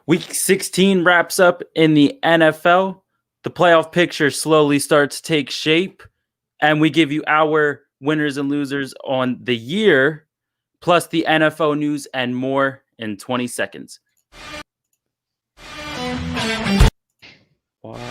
Week 16 wraps up in the NFL. The playoff picture slowly starts to take shape, and we give you our winners and losers on the year, plus the NFL news and more in 20 seconds. What?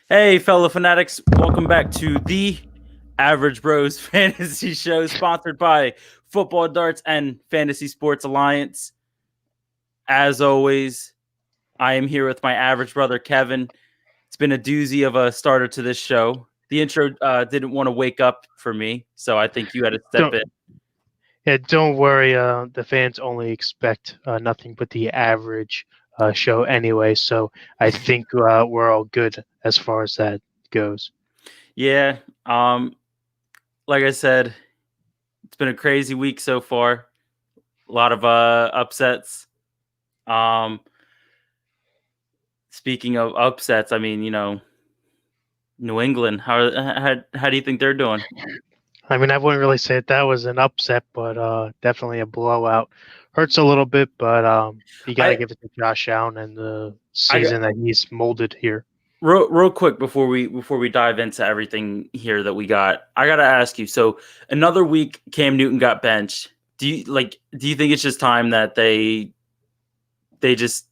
Hey, fellow fanatics, welcome back to the Average Bros Fantasy Show, sponsored by Football Darts and Fantasy Sports Alliance. As always, I am here with my average brother, Kevin. It's been a doozy of a starter to this show. The intro didn't want to wake up for me, so I think you had to step in. Yeah, don't worry. The fans only expect nothing but the average show anyway, so I think we're all good as far as that goes. Yeah, like I said, it's been a crazy week so far. A lot of upsets. Speaking of upsets, I mean, New England. How do you think they're doing? I mean, I wouldn't really say that was an upset, but definitely a blowout. Hurts a little bit, but you got to give it to Josh Allen and the season that he's molded here. Real quick before we dive into everything here that we got, I gotta ask you. So another week, Cam Newton got benched. Do you think it's just time that they just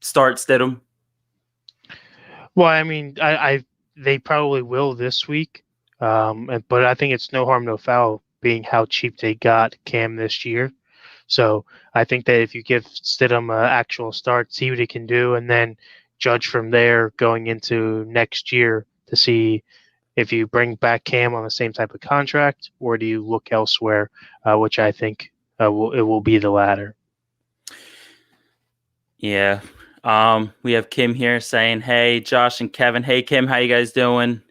start Stidham? Well, I mean, they probably will this week, but I think it's no harm, no foul, being how cheap they got Cam this year. So I think that if you give Stidham an actual start, see what he can do, and then judge from there going into next year to see if you bring back Cam on the same type of contract, or do you look elsewhere, which I think it will be the latter. Yeah. We have Kim here saying, "Hey, Josh and Kevin. Hey, Kim, how you guys doing?"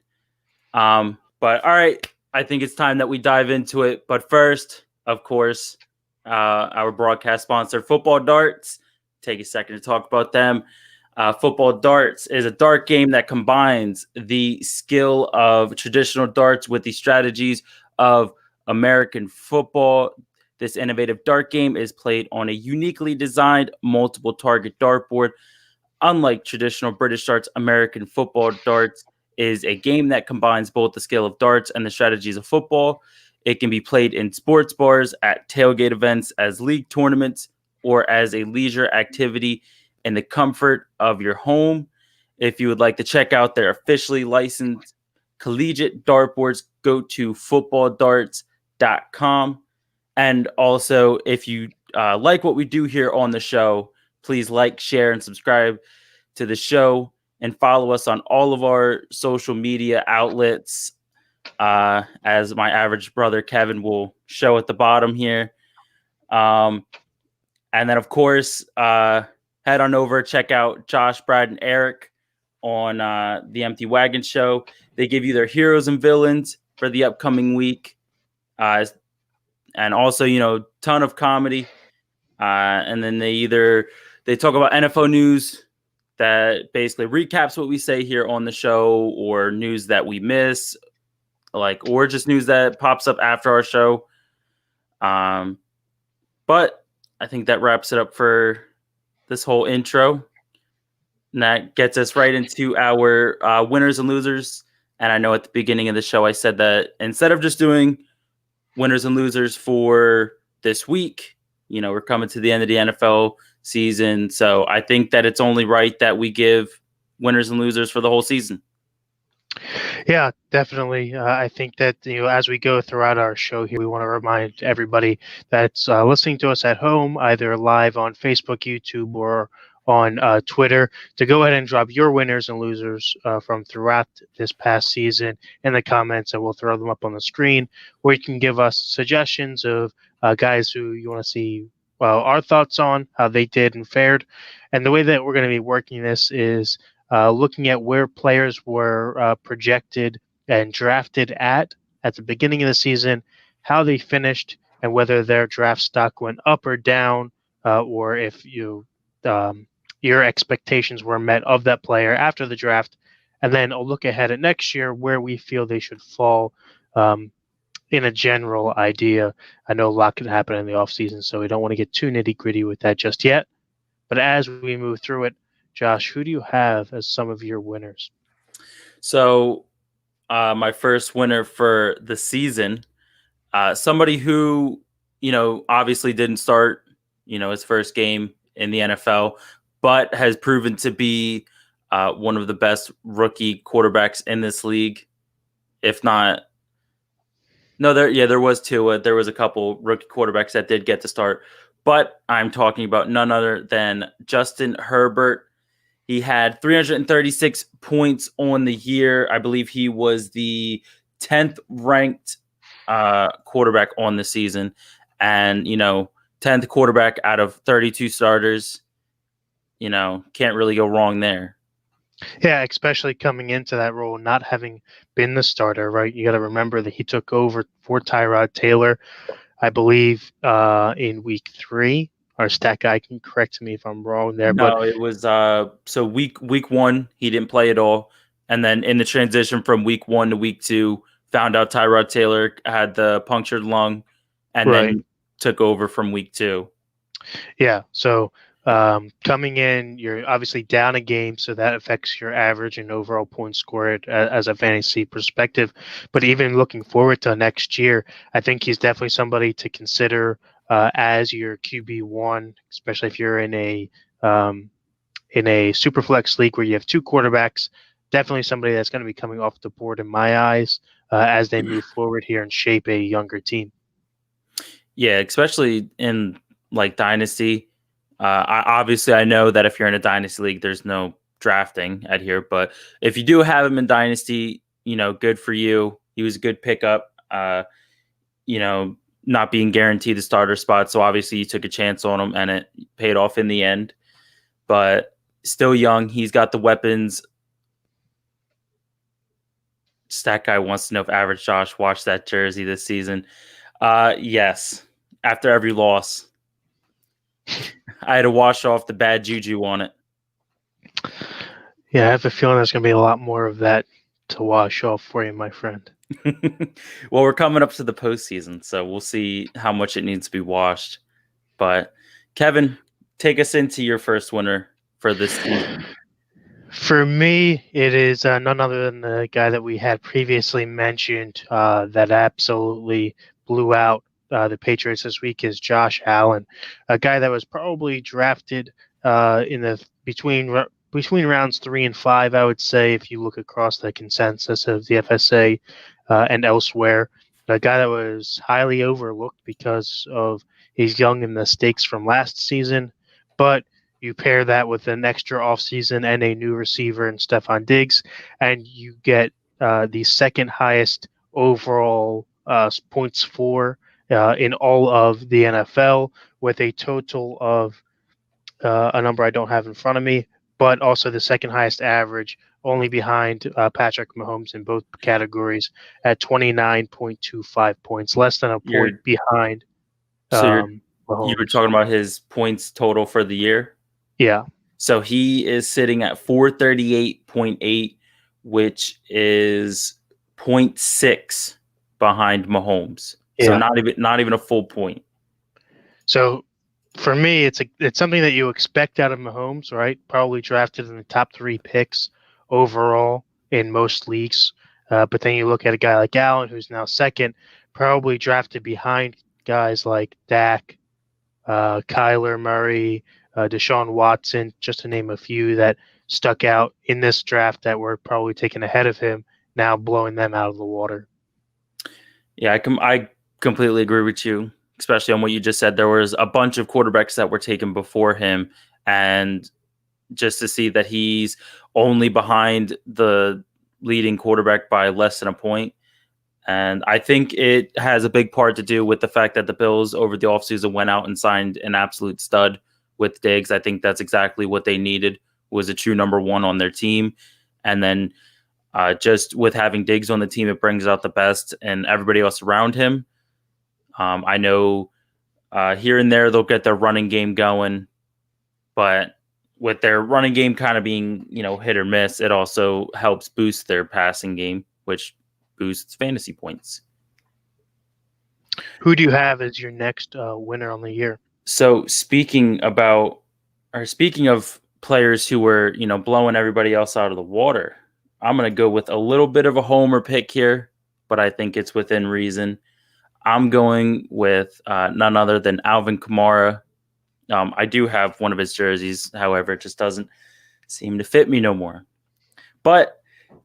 But all right, I think it's time that we dive into it. But first, of course, our broadcast sponsor, Football Darts. Take a second to talk about them. Football Darts is a dart game that combines the skill of traditional darts with the strategies of American football. This innovative dart game is played on a uniquely designed multiple target dartboard. Unlike traditional British darts, American football darts is a game that combines both the skill of darts and the strategies of football. It can be played in sports bars, at tailgate events, as league tournaments, or as a leisure activity in the comfort of your home. If you would like to check out their officially licensed collegiate dartboards, go to footballdarts.com. And also, if you like what we do here on the show, please like, share, and subscribe to the show, and follow us on all of our social media outlets, as my average brother Kevin will show at the bottom here. And then, of course, head on over, check out Josh, Brad, and Eric on the Empty Wagon Show. They give you their heroes and villains for the upcoming week. And also, ton of comedy. And then they talk about NFL news that basically recaps what we say here on the show, or news that we miss, or just news that pops up after our show. But I think that wraps it up for this whole intro. And that gets us right into our winners and losers. And I know at the beginning of the show, I said that instead of just doing winners and losers for this week, we're coming to the end of the NFL season. So I think that it's only right that we give winners and losers for the whole season. Yeah, definitely. I think that, as we go throughout our show here, we want to remind everybody that's listening to us at home, either live on Facebook, YouTube, or on Twitter, to go ahead and drop your winners and losers from throughout this past season in the comments, and we'll throw them up on the screen, or you can give us suggestions of guys who you want to see our thoughts on, how they did and fared. And the way that we're going to be working this is looking at where players were projected and drafted at at the beginning of the season, how they finished, and whether their draft stock went up or down, or if your expectations were met of that player after the draft. And then I'll look ahead at next year where we feel they should fall in a general idea. I know a lot could happen in the offseason, so we don't want to get too nitty gritty with that just yet. But as we move through it, Josh, who do you have as some of your winners? So, my first winner for the season, somebody who, obviously didn't start, his first game in the NFL, but has proven to be one of the best rookie quarterbacks in this league. If not, no, there was two. There was a couple rookie quarterbacks that did get to start, but I'm talking about none other than Justin Herbert. He had 336 points on the year. I believe he was the 10th ranked quarterback on the season, and 10th quarterback out of 32 starters. Can't really go wrong there. Yeah, especially coming into that role, not having been the starter, right? You got to remember that he took over for Tyrod Taylor, I believe, in week 3. Our stat guy can correct me if I'm wrong there, but No, it was so week 1 he didn't play at all, and then in the transition from week 1 to week 2, found out Tyrod Taylor had the punctured lung, and right. then took over from week 2. Yeah. So coming in, you're obviously down a game, so that affects your average and overall points scored as a fantasy perspective. But even looking forward to next year, I think he's definitely somebody to consider as your QB1, especially if you're in a super flex league where you have 2 quarterbacks. Definitely somebody that's going to be coming off the board in my eyes as they move forward here and shape a younger team. Yeah, especially in like dynasty. I know that if you're in a dynasty league, there's no drafting at here, but if you do have him in dynasty, good for you. He was a good pickup. Not being guaranteed the starter spot, so obviously you took a chance on him, and it paid off in the end. But still young, he's got the weapons. Stat guy wants to know if Average Josh watched that jersey this season. Yes, after every loss. I had to wash off the bad juju on it. Yeah, I have a feeling there's going to be a lot more of that to wash off for you, my friend. Well, we're coming up to the postseason, so we'll see how much it needs to be washed. But Kevin, take us into your first winner for this season. For me, it is none other than the guy that we had previously mentioned that absolutely blew out the Patriots this week is Josh Allen, a guy that was probably drafted in the between rounds 3 and 5. I would say if you look across the consensus of the FSA and elsewhere, a guy that was highly overlooked because of he's young and the stakes from last season, but you pair that with an extra offseason and a new receiver in Stephon Diggs, and you get the second highest overall points for in all of the NFL, with a total of a number I don't have in front of me, but also the second highest average, only behind Patrick Mahomes in both categories at 29.25 points, less than a point behind So Mahomes. You were talking about his points total for the year? Yeah. So he is sitting at 438.8, which is 0.6 behind Mahomes. Yeah. So not even a full point. So for me, it's something that you expect out of Mahomes, right? Probably drafted in the top 3 picks overall in most leagues. But then you look at a guy like Allen, who's now second, probably drafted behind guys like Dak, Kyler Murray, Deshaun Watson, just to name a few that stuck out in this draft that were probably taken ahead of him, now blowing them out of the water. Yeah, I completely agree with you, especially on what you just said. There was a bunch of quarterbacks that were taken before him, and just to see that he's only behind the leading quarterback by less than a point. And I think it has a big part to do with the fact that the Bills over the offseason went out and signed an absolute stud with Diggs. I think that's exactly what they needed, was a true number 1 on their team. And then Just with having Diggs on the team, it brings out the best and everybody else around him. I know here and there they'll get their running game going, but with their running game kind of being, hit or miss, it also helps boost their passing game, which boosts fantasy points. Who do you have as your next winner on the year? So speaking of players who were, blowing everybody else out of the water, I'm going to go with a little bit of a homer pick here, but I think it's within reason. I'm going with none other than Alvin Kamara. I do have one of his jerseys, however, it just doesn't seem to fit me no more. But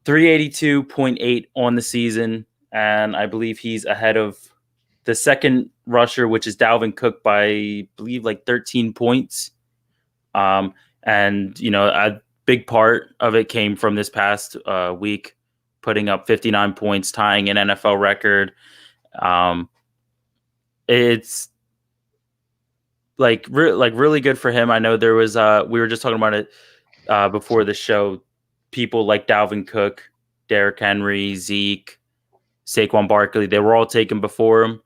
382.8 on the season, and I believe he's ahead of the second rusher, which is Dalvin Cook, by, I believe, like 13 points. And, a big part of it came from this past week, putting up 59 points, tying an NFL record. It's really good for him. I know there was we were just talking about it before the show. People like Dalvin Cook, Derrick Henry, Zeke, Saquon Barkley, they were all taken before him,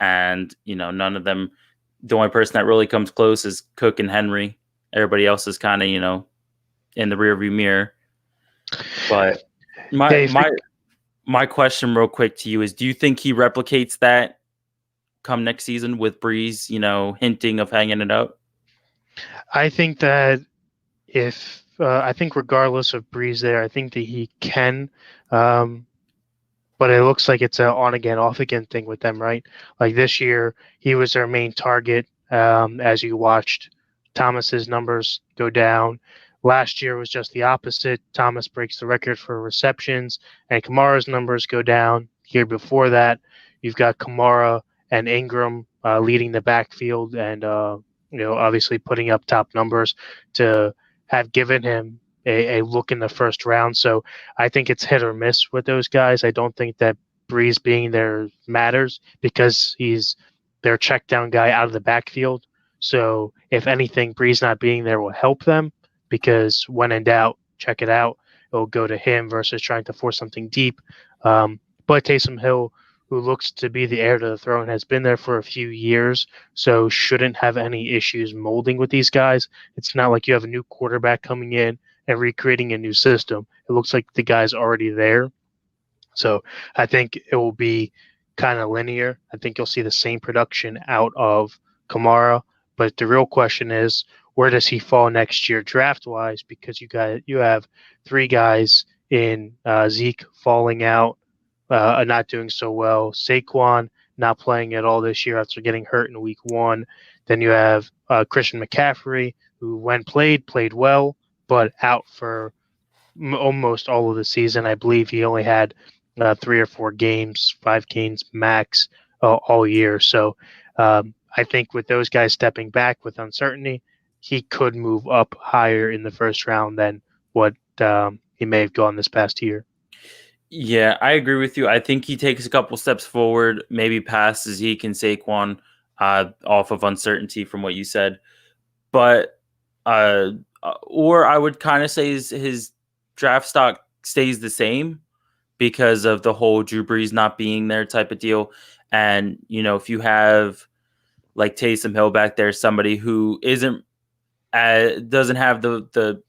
and none of them. The only person that really comes close is Cook and Henry. Everybody else is kind of in the rearview mirror. But my question, real quick, to you is: do you think he replicates that come next season with Breeze, hinting of hanging it up? I think that I think regardless of Breeze there, I think that he can. But it looks like it's an on again, off again thing with them, right? Like this year, he was their main target. As you watched Thomas's numbers go down. Last year was just the opposite. Thomas breaks the record for receptions, and Kamara's numbers go down. Year before that, you've got Kamara and Ingram leading the backfield, and obviously putting up top numbers to have given him a look in the first round. So I think it's hit or miss with those guys. I don't think that Breeze being there matters because he's their check down guy out of the backfield. So if anything, Breeze not being there will help them because when in doubt, check it out. It'll go to him versus trying to force something deep. But Taysom Hill, who looks to be the heir to the throne, has been there for a few years, so shouldn't have any issues molding with these guys. It's not like you have a new quarterback coming in and recreating a new system. It looks like the guy's already there. So I think it will be kind of linear. I think you'll see the same production out of Kamara, but the real question is, where does he fall next year draft wise? Because you have three guys in Zeke falling out, not doing so well. Saquon not playing at all this year after getting hurt in week one. Then you have Christian McCaffrey, who when played well, but out for almost all of the season. I believe he only had 3 or 4 games, 5 games max all year. So I think with those guys stepping back with uncertainty, he could move up higher in the first round than what he may have gone this past year. Yeah, I agree with you. I think he takes a couple steps forward, maybe past Zeke and Saquon off of uncertainty from what you said. But or I would kind of say his draft stock stays the same because of the whole Drew Brees not being there type of deal. And, if you have like Taysom Hill back there, somebody who doesn't have the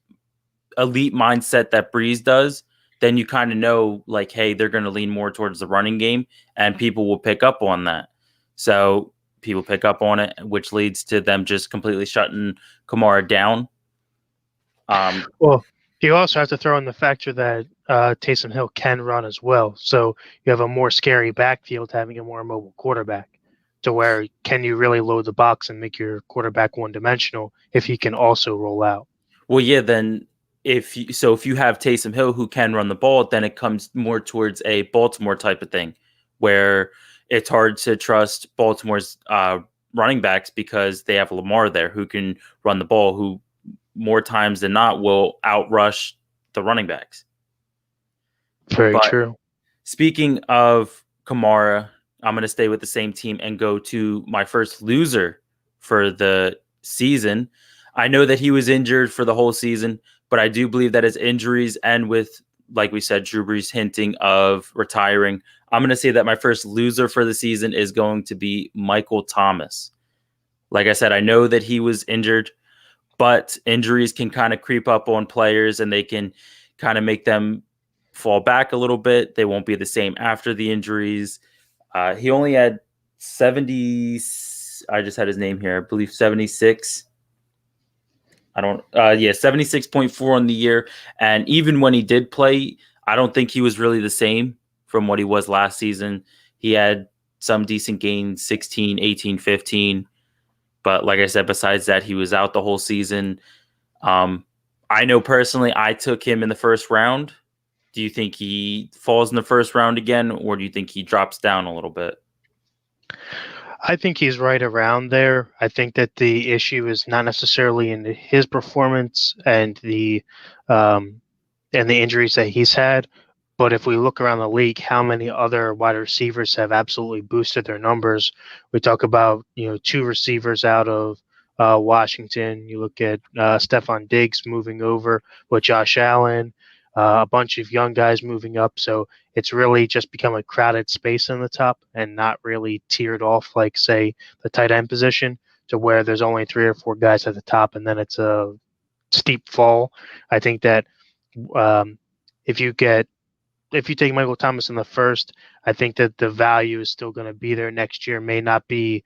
elite mindset that Brees does, then you kind of know, like, hey, they're going to lean more towards the running game, and people will pick up on that. So people pick up on it, which leads to them just completely shutting Kamara down. Well, you also have to throw in the factor that Taysom Hill can run as well. So you have a more scary backfield having a more mobile quarterback, to where can you really load the box and make your quarterback one-dimensional if he can also roll out? Well, yeah, then if you have Taysom Hill who can run the ball, then it comes more towards a Baltimore type of thing, where it's hard to trust Baltimore's running backs because they have Lamar there who can run the ball, who more times than not will outrush the running backs. Very true. Speaking of Kamara, I'm going to stay with the same team and go to my first loser for the season. I know that he was injured for the whole season, but I do believe that his injuries end with like we said, Drew Brees hinting of retiring. I'm going to say that my first loser for the season is going to be Michael Thomas. Like I said, I know that he was injured, but injuries can kind of creep up on players and they can kind of make them fall back a little bit. They won't be the same after the injuries. He only had 70. I just had his name here. I believe 76. I don't, yeah, 76.4 on the year. And even when he did play, I don't think he was really the same from what he was last season. He had some decent gains, 16, 18, 15. But like I said, besides that, he was out the whole season. I know personally I took him in the first round. Do you think he falls in the first round again, or do you think he drops down a little bit? I think he's right around there. I think that the issue is not necessarily in his performance um, and the injuries that he's had, but if we look around the league, how many other wide receivers have absolutely boosted their numbers? We talk about two receivers out of Washington. You look at Stephon Diggs moving over with Josh Allen, a bunch of young guys moving up. So it's really just become a crowded space in the top and not really tiered off like, say, the tight end position, to where there's only 3 or 4 guys at the top, and then it's a steep fall. I think that um, if you take Michael Thomas in the first, I think that the value is still going to be there next year. May not be,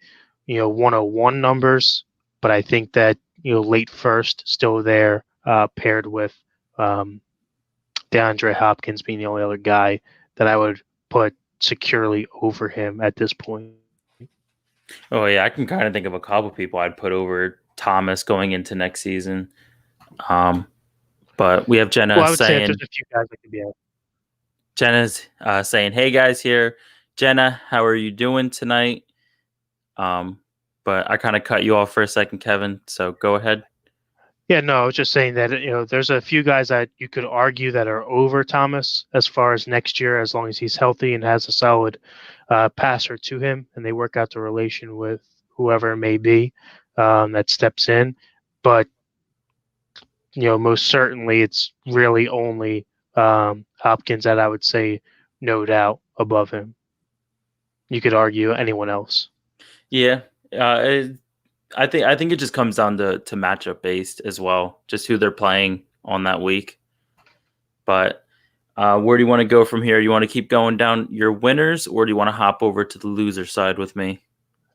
101 numbers, but I think that late first still there, paired with DeAndre Hopkins being the only other guy that I would put securely over him at this point. Oh yeah, I can kind of think of a couple people I'd put over Thomas going into next season. But we have Jenna Well, I would say that saying, there's a few guys that could be out. Jenna's saying, "Hey guys, here, Jenna, how are you doing tonight?" But I kind of cut you off for a second, Kevin. So go ahead. Yeah, no, I was just saying that there's a few guys that you could argue that are over Thomas as far as next year, as long as he's healthy and has a solid passer to him, and they work out the relation with whoever it may be that steps in. But most certainly, it's really only Hopkins that I would say, no doubt, above him. You could argue anyone else. Yeah, I think it just comes down to matchup based as well, just who they're playing on that week. But where do you want to go from here? You want to keep going down your winners, or do you want to hop over to the loser side with me?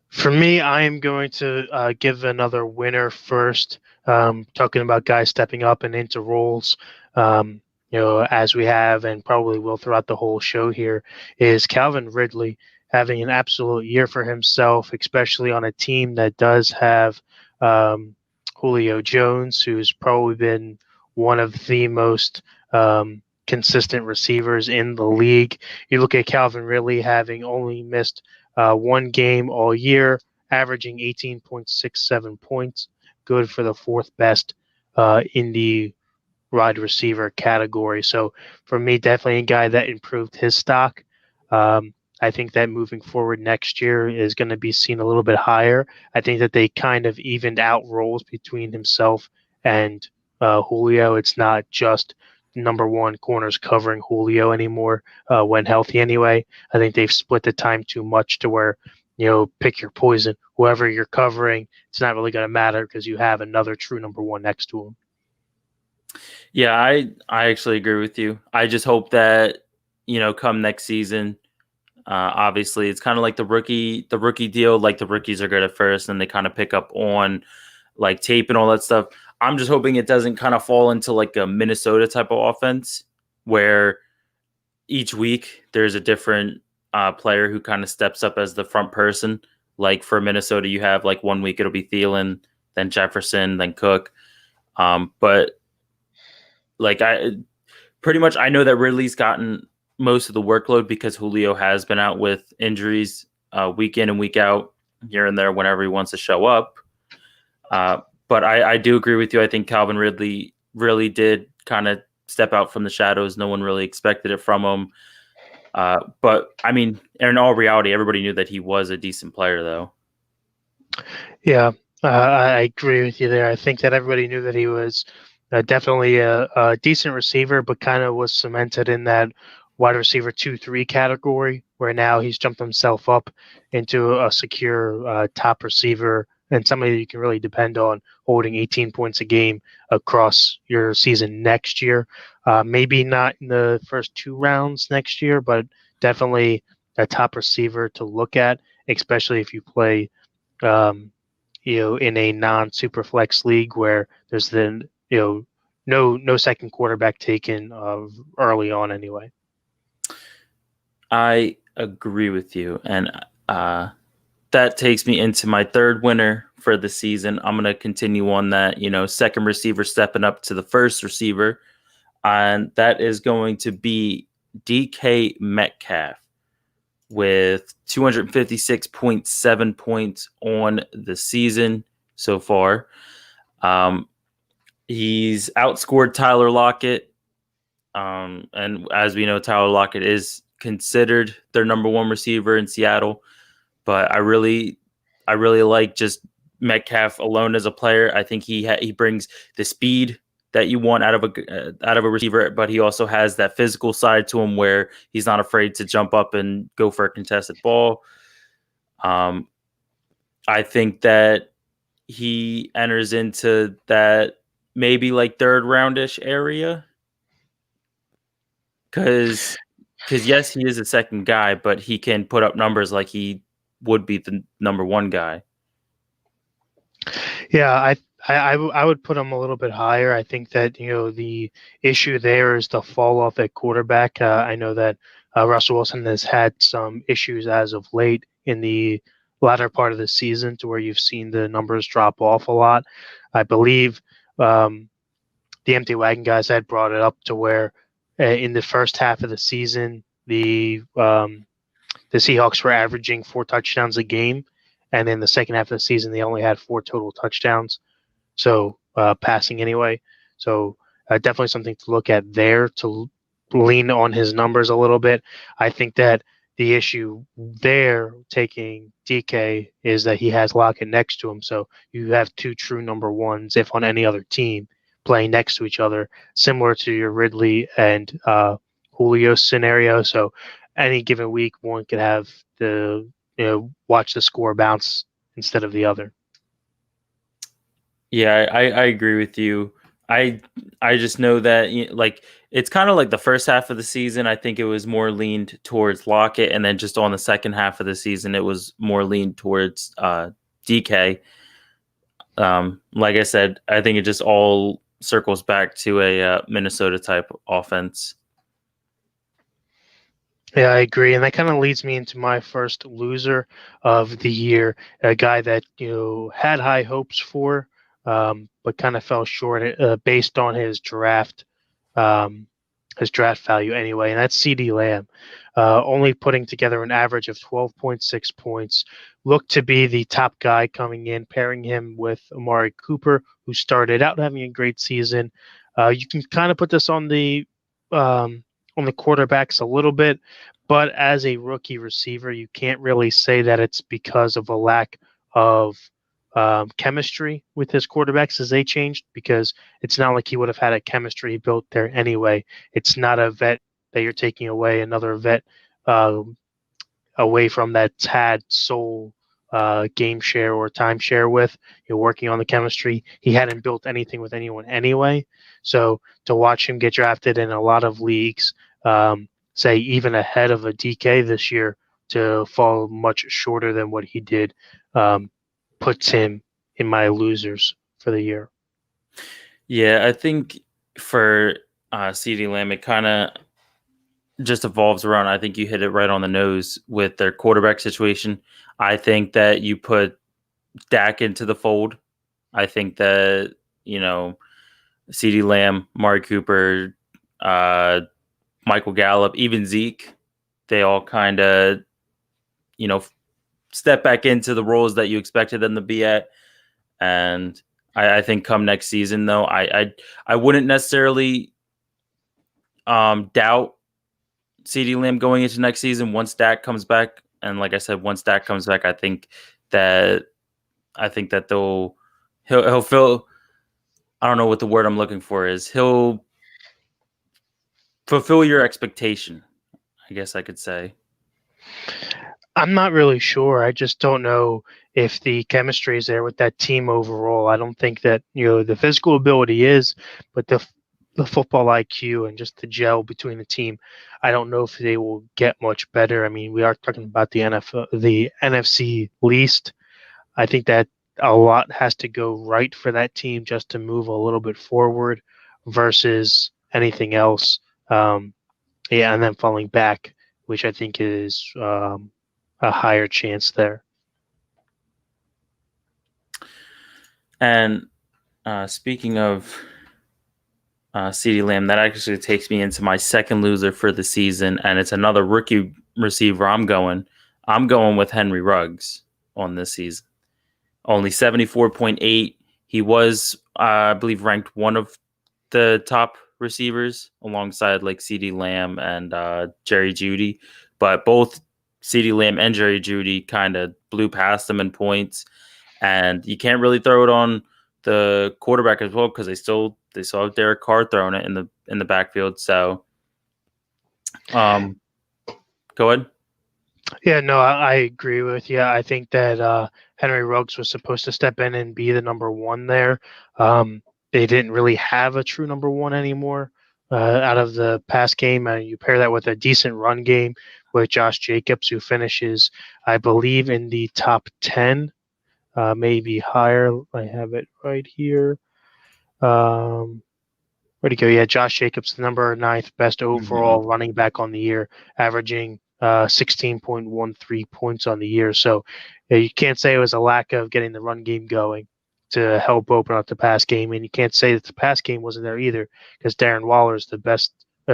For me, I am going to give another winner first. Talking about guys stepping up and into roles, as we have and probably will throughout the whole show here, is Calvin Ridley having an absolute year for himself, especially on a team that does have Julio Jones, who's probably been one of the most consistent receivers in the league. You look at Calvin Ridley having only missed one game all year, averaging 18.67 points, good for the fourth best in the wide receiver category. So for me, definitely a guy that improved his stock. I think that moving forward next year is going to be seen a little bit higher. I think that they kind of evened out roles between himself and Julio. It's not just number one corners covering Julio anymore when healthy anyway. I think they've split the time too much to where, pick your poison. Whoever you're covering, it's not really going to matter because you have another true number one next to him. Yeah, I actually agree with you. I just hope that come next season. Obviously, it's kind of like the rookie deal. Like the rookies are good at first, and they kind of pick up on like tape and all that stuff. I'm just hoping it doesn't kind of fall into like a Minnesota type of offense where each week there's a different player who kind of steps up as the front person. Like for Minnesota, you have like 1 week it'll be Thielen, then Jefferson, then Cook. But like I pretty much I know that Ridley's gotten most of the workload because Julio has been out with injuries week in and week out, here and there whenever he wants to show up. But I do agree with you. I think Calvin Ridley really did kind of step out from the shadows. No one really expected it from him. But I mean, in all reality, everybody knew that he was a decent player, though. Yeah, I agree with you there. I think that everybody knew that he was Definitely a decent receiver, but kind of was cemented in that wide receiver 2-3 category, where now he's jumped himself up into a secure top receiver and somebody you can really depend on holding 18 points a game across your season next year. Maybe not in the first 2 rounds next year, but definitely a top receiver to look at, especially if you play um, in a non-super flex league where there's then no second quarterback taken early on anyway. I agree with you, and that takes me into my third winner for the season. I'm going to continue on that, second receiver stepping up to the first receiver, and that is going to be DK Metcalf with 256.7 points on the season so far. He's outscored Tyler Lockett. And as we know, Tyler Lockett is considered their number one receiver in Seattle. But I really like just Metcalf alone as a player. I think he brings the speed that you want out of a receiver, but he also has that physical side to him where he's not afraid to jump up and go for a contested ball. I think that he enters into that maybe like third roundish area because yes, he is a second guy, but he can put up numbers like he would be the number one guy. Yeah, I would put him a little bit higher. I think that the issue there is the fall off at quarterback. I know that Russell Wilson has had some issues as of late in the latter part of the season, to where you've seen the numbers drop off a lot. I believe the Empty Wagon guys had brought it up to where in the first half of the season, the Seahawks were averaging 4 touchdowns a game, and in the second half of the season, they only had 4 total touchdowns. So passing anyway. So definitely something to look at there to lean on his numbers a little bit. I think that the issue there taking DK is that he has Lockett next to him. So you have two true number ones, if on any other team, playing next to each other, similar to your Ridley and Julio scenario. So any given week, one could have the watch the score bounce instead of the other. Yeah, I agree with you. I just know that like it's kind of like the first half of the season. I think it was more leaned towards Lockett, and then just on the second half of the season, it was more leaned towards DK. Like I said, I think it just all circles back to a Minnesota type offense. Yeah, I agree, and that kind of leads me into my first loser of the year, a guy that had high hopes for, but kind of fell short based on um, his draft value anyway, and that's C.D. Lamb, only putting together an average of 12.6 points. Looked to be the top guy coming in, pairing him with Amari Cooper, who started out having a great season. You can kind of put this on the quarterbacks a little bit, but as a rookie receiver, you can't really say that it's because of a lack of chemistry with his quarterbacks as they changed, because it's not like he would have had a chemistry built there anyway. It's not a vet that you're taking away another vet away from that's had sole game share or time share with. You're working on the chemistry. He hadn't built anything with anyone anyway. So to watch him get drafted in a lot of leagues, say even ahead of a DK this year, to fall much shorter than what he did, puts him in my losers for the year. Yeah, I think for CeeDee Lamb, it kind of just evolves around. I think you hit it right on the nose with their quarterback situation. I think that you put Dak into the fold. I think that, CeeDee Lamb, Mari Cooper, Michael Gallup, even Zeke, they all kind of, step back into the roles that you expected them to be at. And I think come next season, though, I wouldn't necessarily doubt CeeDee Lamb going into next season once Dak comes back. And like I said, once Dak comes back, I think that he'll feel I don't know what the word I'm looking for is. He'll fulfill your expectation, I guess I could say. I'm not really sure. I just don't know if the chemistry is there with that team overall. I don't think that the physical ability is, but the football IQ and just the gel between the team. I don't know if they will get much better. I mean, we are talking about the NFL, the NFC least. I think that a lot has to go right for that team just to move a little bit forward versus anything else. Um, yeah, and then falling back, which I think is a higher chance there. And speaking of CeeDee Lamb, that actually takes me into my second loser for the season, and it's another rookie receiver I'm going. I'm going with Henry Ruggs on this season. Only 74.8. He was, I believe, ranked one of the top receivers alongside like CeeDee Lamb and Jerry Jeudy. But both CeeDee Lamb and Jerry Jeudy kind of blew past them in points. And you can't really throw it on the quarterback as well because they still have Derek Carr throwing it in the backfield. So, go ahead. Yeah, no, I agree with you. I think that Henry Ruggs was supposed to step in and be the number one there. They didn't really have a true number one anymore out of the pass game. And you pair that with a decent run game with Josh Jacobs, who finishes, I believe, in the top 10, maybe higher. I have it right here. Um, Where'd he go? Yeah, Josh Jacobs, the number ninth best Mm-hmm. overall running back on the year, averaging 16.13 points on the year. So you can't say it was a lack of getting the run game going to help open up the pass game, and you can't say that the pass game wasn't there either because Darren Waller is the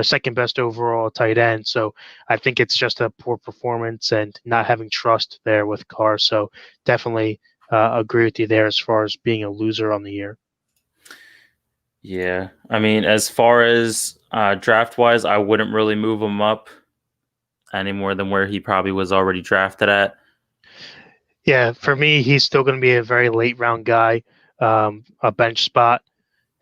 second best overall tight end. So I think it's just a poor performance and not having trust there with Carr. So definitely agree with you there as far as being a loser on the year. Yeah, I mean, as far as draft wise, I wouldn't really move him up any more than where he probably was already drafted at. Yeah, for me, he's still going to be a very late round guy, a bench spot.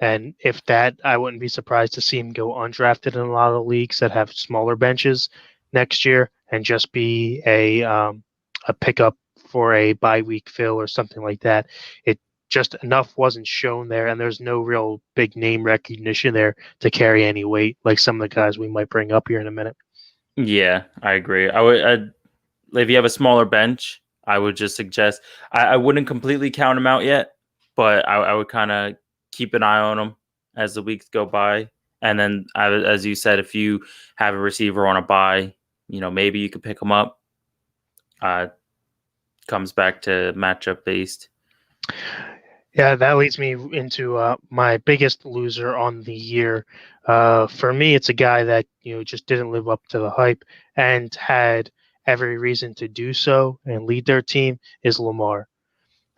And if that, I wouldn't be surprised to see him go undrafted in a lot of leagues that have smaller benches next year and just be a pickup for a bye week fill or something like that. It just enough wasn't shown there, and there's no real big name recognition there to carry any weight like some of the guys we might bring up here in a minute. Yeah, I agree. If you have a smaller bench, I would just suggest I wouldn't completely count him out yet, but I would kind of keep an eye on him as the weeks go by. And then, as you said, if you have a receiver on a bye, maybe you could pick him up. Comes back to matchup based. Yeah, that leads me into my biggest loser on the year. For me, it's a guy that just didn't live up to the hype and had every reason to do so and lead their team is Lamar.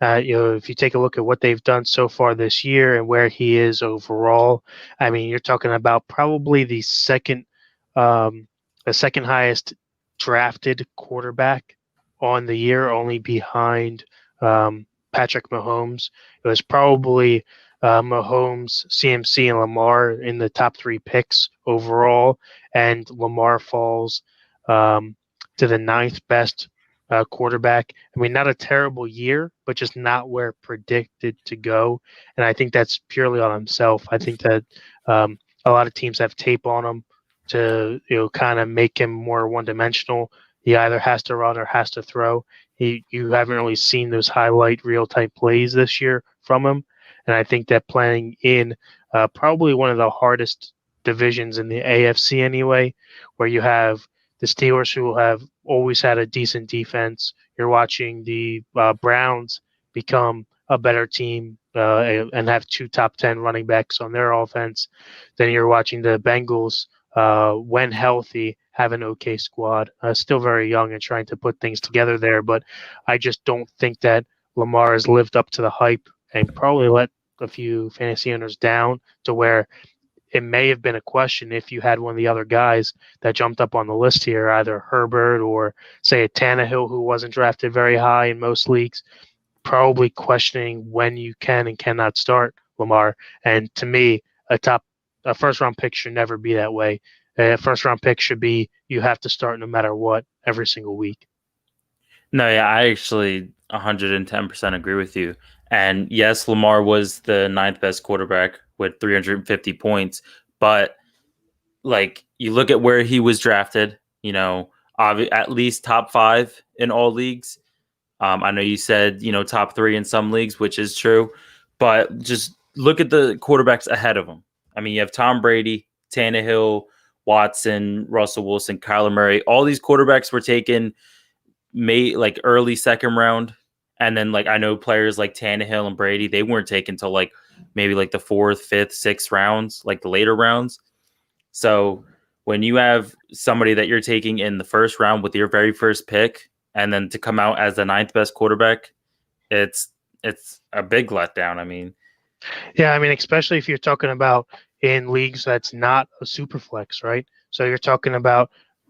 If you take a look at what they've done so far this year and where he is overall, I mean, you're talking about probably the second highest drafted quarterback on the year, only behind Patrick Mahomes. It was probably Mahomes, CMC, and Lamar in the top three picks overall, and Lamar falls to the ninth best quarterback. I mean, not a terrible year, but just not where predicted to go. And I think that's purely on himself. I think that a lot of teams have tape on him to kind of make him more one dimensional. He either has to run or has to throw. You haven't really seen those highlight real time plays this year from him, and I think that playing in probably one of the hardest divisions in the AFC anyway, where you have the Steelers who have always had a decent defense. You're watching the Browns become a better team and have two top 10 running backs on their offense. Then you're watching the Bengals, when healthy, have an okay squad. Still very young and trying to put things together there, but I just don't think that Lamar has lived up to the hype and probably let a few fantasy owners down to where it may have been a question if you had one of the other guys that jumped up on the list here, either Herbert or say a Tannehill who wasn't drafted very high in most leagues, probably questioning when you can and cannot start Lamar. And to me, a first round pick should never be that way. A first round pick should be you have to start no matter what every single week. No, yeah, I actually 110% agree with you. And yes, Lamar was the ninth best quarterback with 350 points, but like you look at where he was drafted, at least top five in all leagues. I know you said, top three in some leagues, which is true, but just look at the quarterbacks ahead of him. I mean, you have Tom Brady, Tannehill, Watson, Russell Wilson, Kyler Murray. All these quarterbacks were taken like early second round. And then like I know players like Tannehill and Brady, they weren't taken till like maybe like the fourth, fifth, sixth rounds, like the later rounds. So when you have somebody that you're taking in the first round with your very first pick, and then to come out as the ninth best quarterback, it's a big letdown. I mean, Yeah, I mean, especially if you're talking about in leagues that's not a super flex, right? So you're talking about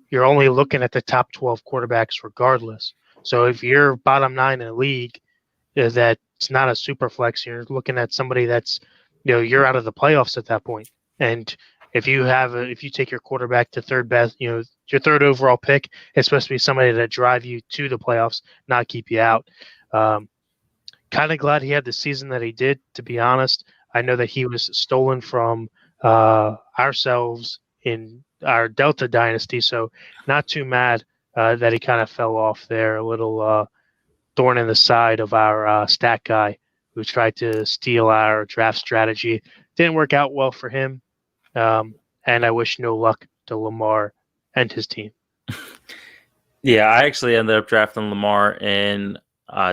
you're only looking at the top 12 quarterbacks regardless. So if you're bottom nine in a league that's not a super flex, you're looking at somebody that's, you're out of the playoffs at that point. And if you take your quarterback to third best, your third overall pick, it's supposed to be somebody that drive you to the playoffs, not keep you out. Kind of glad he had the season that he did, to be honest. I know that he was stolen from ourselves in our Delta dynasty, so not too mad that he kind of fell off there. A little thorn in the side of our stat guy who tried to steal our draft strategy. Didn't work out well for him, and I wish no luck to Lamar and his team. yeah, I actually ended up drafting Lamar in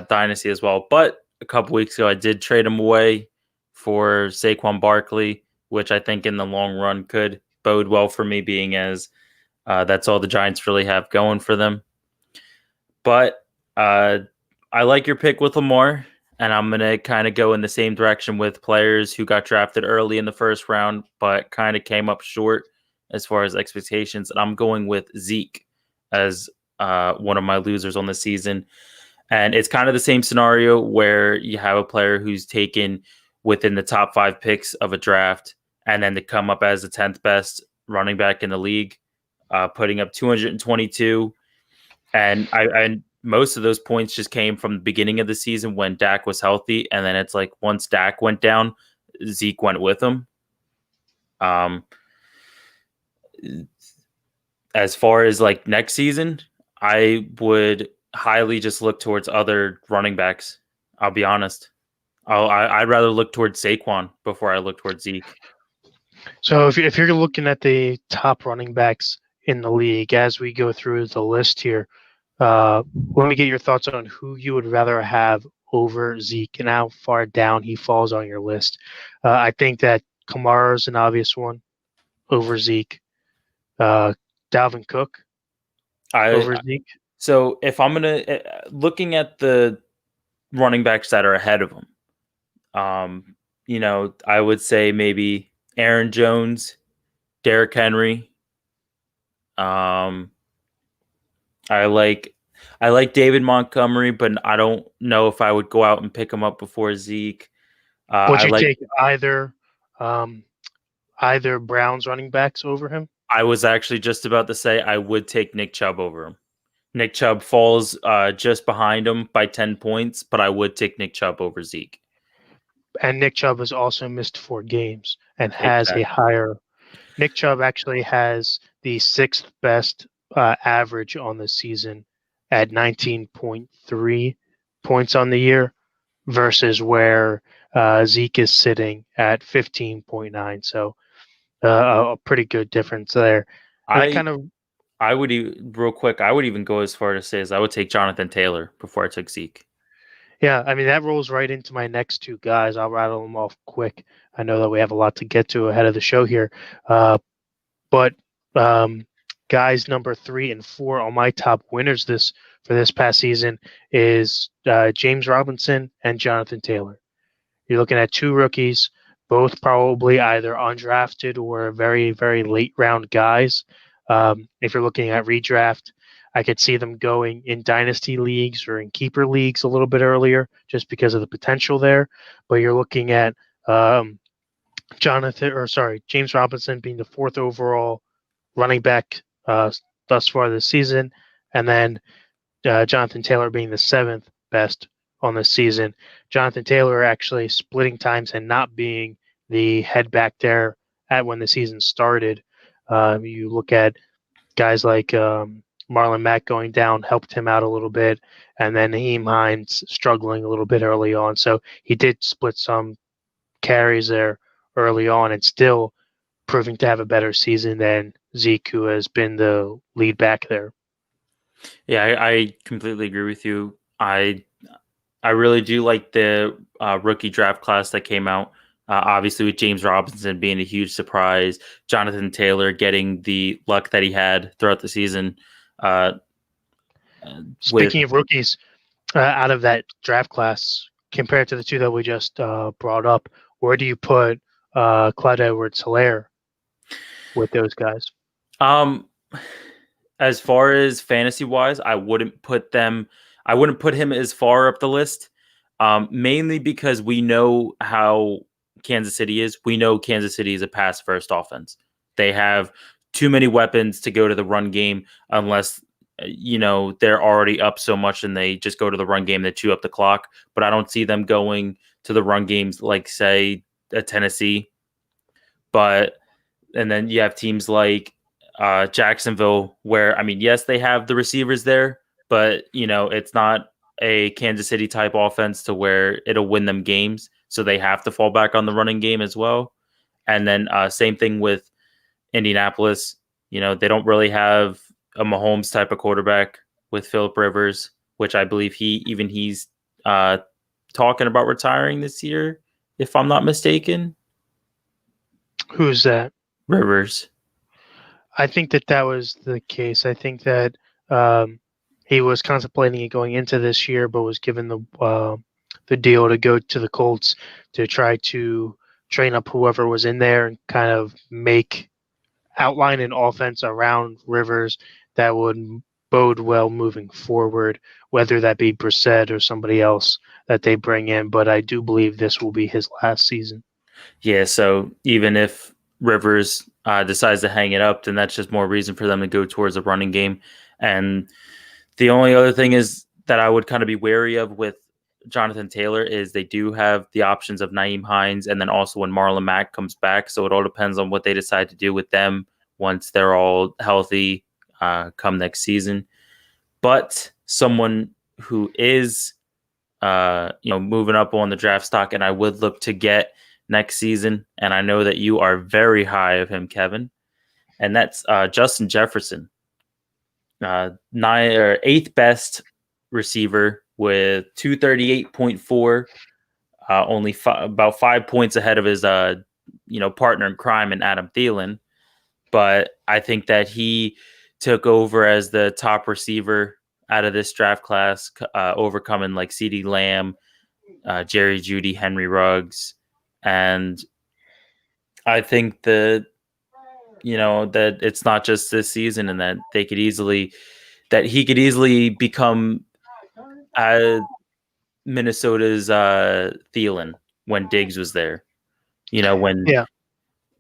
Dynasty as well. But a couple weeks ago, I did trade him away for Saquon Barkley, which I think in the long run could bode well for me, being as that's all the Giants really have going for them. But I like your pick with Lamar, and I'm going to kind of go in the same direction with players who got drafted early in the first round, but kind of came up short as far as expectations. And I'm going with Zeke as one of my losers on the season. And it's kind of the same scenario where you have a player who's taken within the top 5 picks of a draft, and then to come up as the 10th best running back in the league, putting up 222. And I most of those points just came from the beginning of the season when Dak was healthy, and then it's like once Dak went down, Zeke went with him. As far as like next season, I would highly just look towards other running backs. I'll be honest. I'd rather look towards Saquon before I look towards Zeke. So if you're looking at the top running backs in the league as we go through the list here, let me get your thoughts on who you would rather have over Zeke and how far down he falls on your list. I think that Kamara is an obvious one over Zeke. Dalvin Cook over Zeke. So if I'm gonna looking at the running backs that are ahead of him, I would say maybe Aaron Jones, Derrick Henry. I like David Montgomery, but I don't know if I would go out and pick him up before Zeke. Would you take either Browns running backs over him? I was actually just about to say I would take Nick Chubb over him. Nick Chubb falls just behind him by 10 points, but I would take Nick Chubb over Zeke. And Nick Chubb has also missed 4 games and has a higher. Nick Chubb actually has the 6th best average on the season at 19.3 points on the year versus where Zeke is sitting at 15.9. So a pretty good difference there. I would real quick. I would even go as far to say as I would take Jonathan Taylor before I took Zeke. Yeah, I mean that rolls right into my next 2 guys. I'll rattle them off quick. I know that we have a lot to get to ahead of the show here, but guys number 3 and 4 on my top winners for this past season is James Robinson and Jonathan Taylor. You're looking at 2 rookies, both probably either undrafted or very, very late round guys. If you're looking at redraft, I could see them going in dynasty leagues or in keeper leagues a little bit earlier just because of the potential there. But you're looking at Um, James Robinson being the fourth overall running back thus far this season, and then Jonathan Taylor being the seventh best on the season. Jonathan Taylor actually splitting times and not being the head back there at when the season started. You look at guys like Marlon Mack going down helped him out a little bit, and then Naheem Hines struggling a little bit early on. So he did split some carries there early on, and still proving to have a better season than Zeke, who has been the lead back there. Yeah, I completely agree with you. I really do like the rookie draft class that came out. Obviously, with James Robinson being a huge surprise, Jonathan Taylor getting the luck that he had throughout the season. Uh, with Speaking of rookies, out of that draft class, compared to the two that we just brought up, where do you put Clyde Edwards-Helaire with those guys? um, as far as fantasy wise, I wouldn't put them. I wouldn't put him as far up the list. Mainly because we know how Kansas City is. We know Kansas City is a pass first offense. They have too many weapons to go to the run game unless they're already up so much and they just go to the run game, they chew up the clock. But I don't see them going to the run games like say a Tennessee. And then you have teams like Jacksonville, where I mean, yes, they have the receivers there, but it's not a Kansas City type offense to where it'll win them games. So they have to fall back on the running game as well. And then same thing with Indianapolis. They don't really have a Mahomes type of quarterback with Philip Rivers, which I believe he's talking about retiring this year, if I'm not mistaken. Who's that? Rivers. I think that was the case. I think that he was contemplating it going into this year, but was given the deal to go to the Colts to try to train up whoever was in there and kind of outline an offense around Rivers that would bode well moving forward, whether that be Brissett or somebody else that they bring in. But I do believe this will be his last season. Yeah, so even if Rivers decides to hang it up, then that's just more reason for them to go towards a running game. And the only other thing is that I would kind of be wary of with Jonathan Taylor is they do have the options of Naeem Hines and then also when Marlon Mack comes back. So it all depends on what they decide to do with them once they're all healthy come next season. But someone who is moving up on the draft stock and I would look to get next season, and I know that you are very high of him, Kevin, and that's Justin Jefferson, eighth best receiver with 238.4, only about 5 points ahead of his partner in crime in Adam Thielen. But I think that he took over as the top receiver out of this draft class, overcoming like CeeDee Lamb, Jerry Jeudy, Henry Ruggs. And I think that that it's not just this season, and that he could easily become Minnesota's Thielen when Diggs was there. Yeah.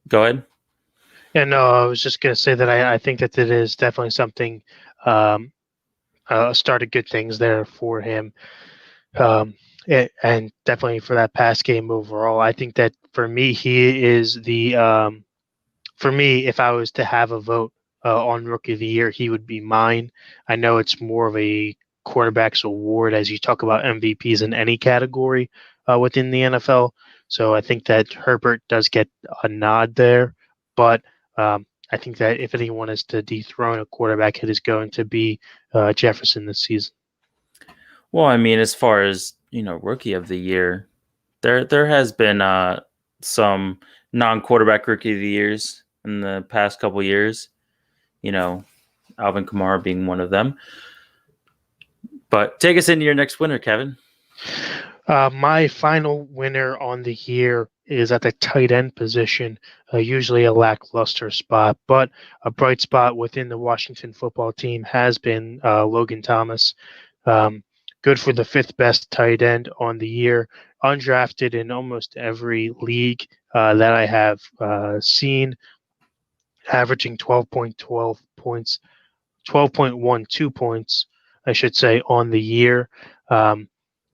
Go ahead. Yeah, no, I was just going to say that I think that it is definitely something, started good things there for him. And definitely for that pass game overall. I think that for me, he is for me, if I was to have a vote on Rookie of the Year, he would be mine. I know it's more of a quarterback's award as you talk about MVPs in any category within the NFL. So I think that Herbert does get a nod there. But I think that if anyone is to dethrone a quarterback, it is going to be Jefferson this season. Well, I mean, as far as Rookie of the Year, there has been some non-quarterback Rookie of the Years in the past couple years. Alvin Kamara being one of them. But take us into your next winner, Kevin. My final winner on the year is at the tight end position, usually a lackluster spot, but a bright spot within the Washington football team has been Logan Thomas. good for the fifth best tight end on the year, undrafted in almost every league that I have seen, averaging 12.12 points, 12.12 points, I should say, on the year. Um,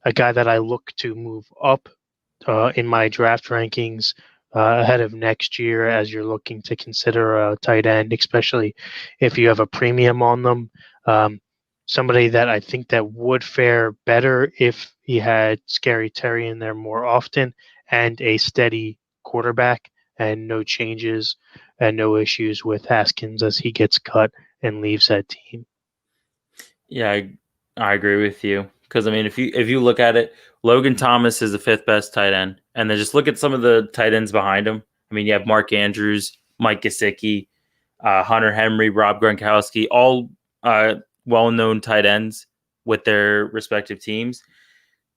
a guy that I look to move up in my draft rankings ahead of next year as you're looking to consider a tight end, especially if you have a premium on them. Um, Somebody that I think that would fare better if he had Scary Terry in there more often and a steady quarterback and no changes and no issues with Haskins as he gets cut and leaves that team. Yeah, I agree with you because I mean, if you look at it, Logan Thomas is the fifth best tight end, and then just look at some of the tight ends behind him. I mean, you have Mark Andrews, Mike Gesicki, Hunter Henry, Rob Gronkowski, all well-known tight ends with their respective teams.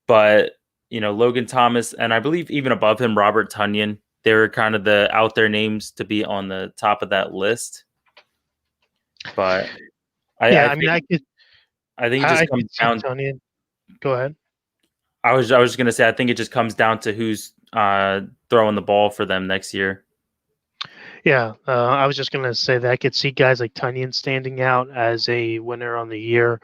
But Logan Thomas, and I believe even above him, Robert Tunyon, they were kind of the out there names to be on the top of that list. But Yeah, I I mean, think I think it just I comes could see down. Tony. Go ahead. I was going to say I think it just comes down to who's throwing the ball for them next year. Yeah, I was just going to say that I could see guys like Tunyon standing out as a winner on the year,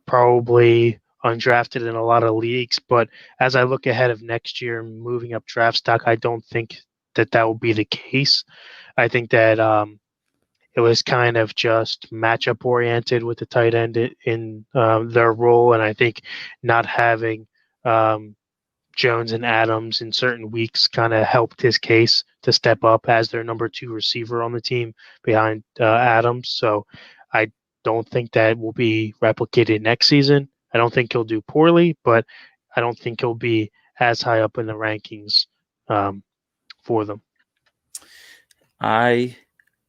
probably undrafted in a lot of leagues. But as I look ahead of next year and moving up draft stock, I don't think that that will be the case. I think that it was kind of just matchup oriented with the tight end in their role. And I think not having um, Jones and Adams in certain weeks kind of helped his case to step up as their number two receiver on the team behind Adams. So I don't think that will be replicated next season. I don't think he'll do poorly, but I don't think he'll be as high up in the rankings for them. I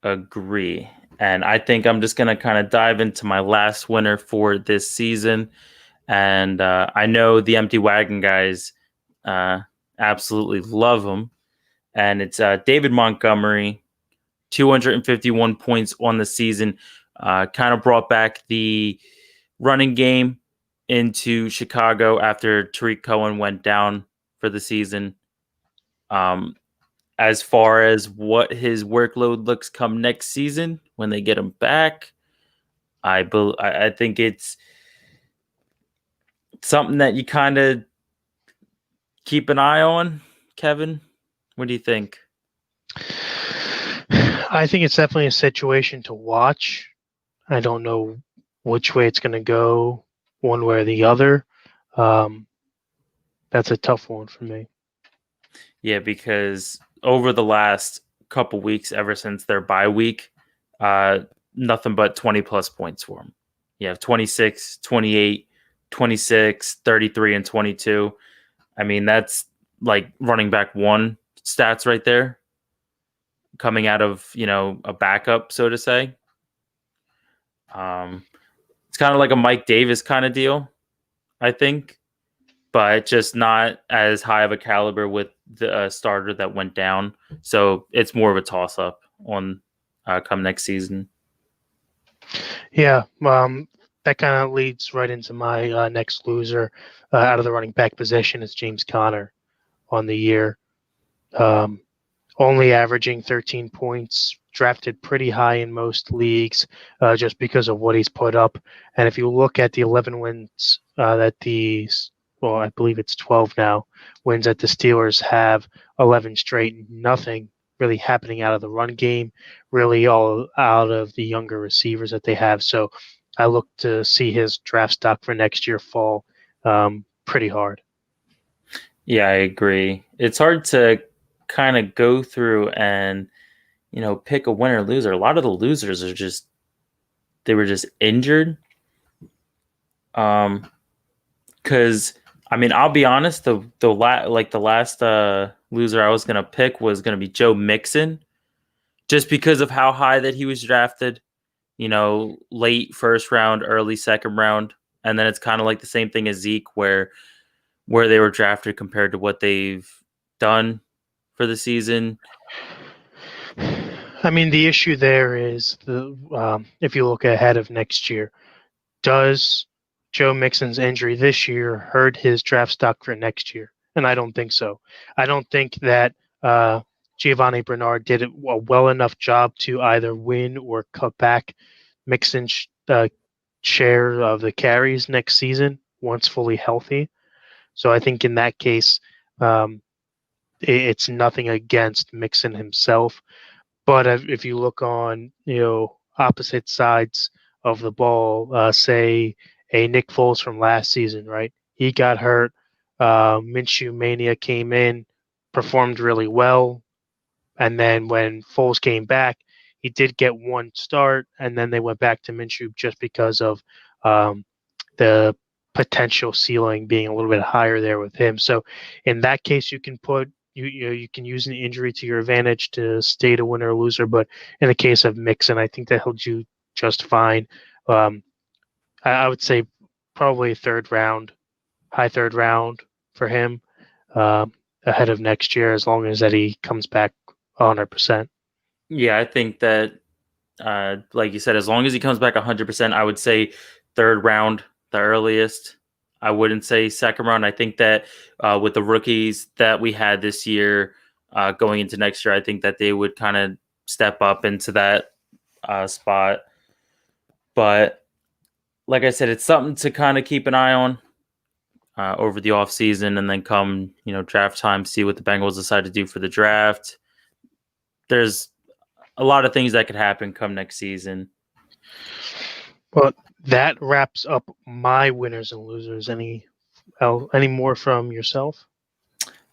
agree. And I think I'm just going to kind of dive into my last winner for this season. And I know the Empty Wagon guys absolutely love him. And it's David Montgomery, 251 points on the season. Kind of brought back the running game into Chicago after Tariq Cohen went down for the season. As far as what his workload looks come next season when they get him back, I think it's something that you kind of keep an eye on. Kevin, what do you think? I think it's definitely a situation to watch. I don't know which way it's going to go, one way or the other. Um, that's a tough one for me. Yeah, because over the last couple weeks, ever since their bye week, nothing but 20 plus points for them. You have 26, 28, 26, 33, and 22. I mean, that's like running back one stats right there coming out of, a backup, so to say. It's kind of like a Mike Davis kind of deal, I think, but just not as high of a caliber with the starter that went down. So it's more of a toss up on come next season. Yeah, that kind of leads right into my next loser out of the running back position is James Conner on the year. Um, Only averaging 13 points, drafted pretty high in most leagues just because of what he's put up. And if you look at the 11 wins that well, I believe it's 12 now, wins that the Steelers have, 11 straight, nothing really happening out of the run game, really all out of the younger receivers that they have. So I look to see his draft stock for next year fall pretty hard. Yeah, I agree. It's hard to kind of go through and pick a winner or loser. A lot of the losers are just they were just injured. Because I mean, I'll be honest, the last loser I was gonna pick was gonna be Joe Mixon, just because of how high that he was drafted. Late first round, early second round, and then it's kind of like the same thing as Zeke, where they were drafted compared to what they've done for the season. I mean, the issue there is if you look ahead of next year, does Joe Mixon's injury this year hurt his draft stock for next year, and I don't think so. I don't think that Giovanni Bernard did a well enough job to either win or cut back Mixon's share of the carries next season once fully healthy. So I think in that case, um, it's nothing against Mixon himself. But if you look on, opposite sides of the ball, say a Nick Foles from last season, right? He got hurt. Minshew Mania came in, performed really well, and then when Foles came back, he did get one start, and then they went back to Minshew just because of um, the potential ceiling being a little bit higher there with him. So in that case, you can put you can use an injury to your advantage to state a winner or loser. But in the case of Mixon, I think that he'll do just fine. Um, I would say probably high third round for him um, ahead of next year, as long as that he comes back 100%. Yeah, I think that, like you said, as long as he comes back 100%, I would say third round, the earliest. I wouldn't say second round. I think that with the rookies that we had this year going into next year, I think that they would kind of step up into that spot. But like I said, it's something to kind of keep an eye on over the offseason, and then come, draft time, see what the Bengals decide to do for the draft. There's a lot of things that could happen come next season. Well, that wraps up my winners and losers. Any more from yourself?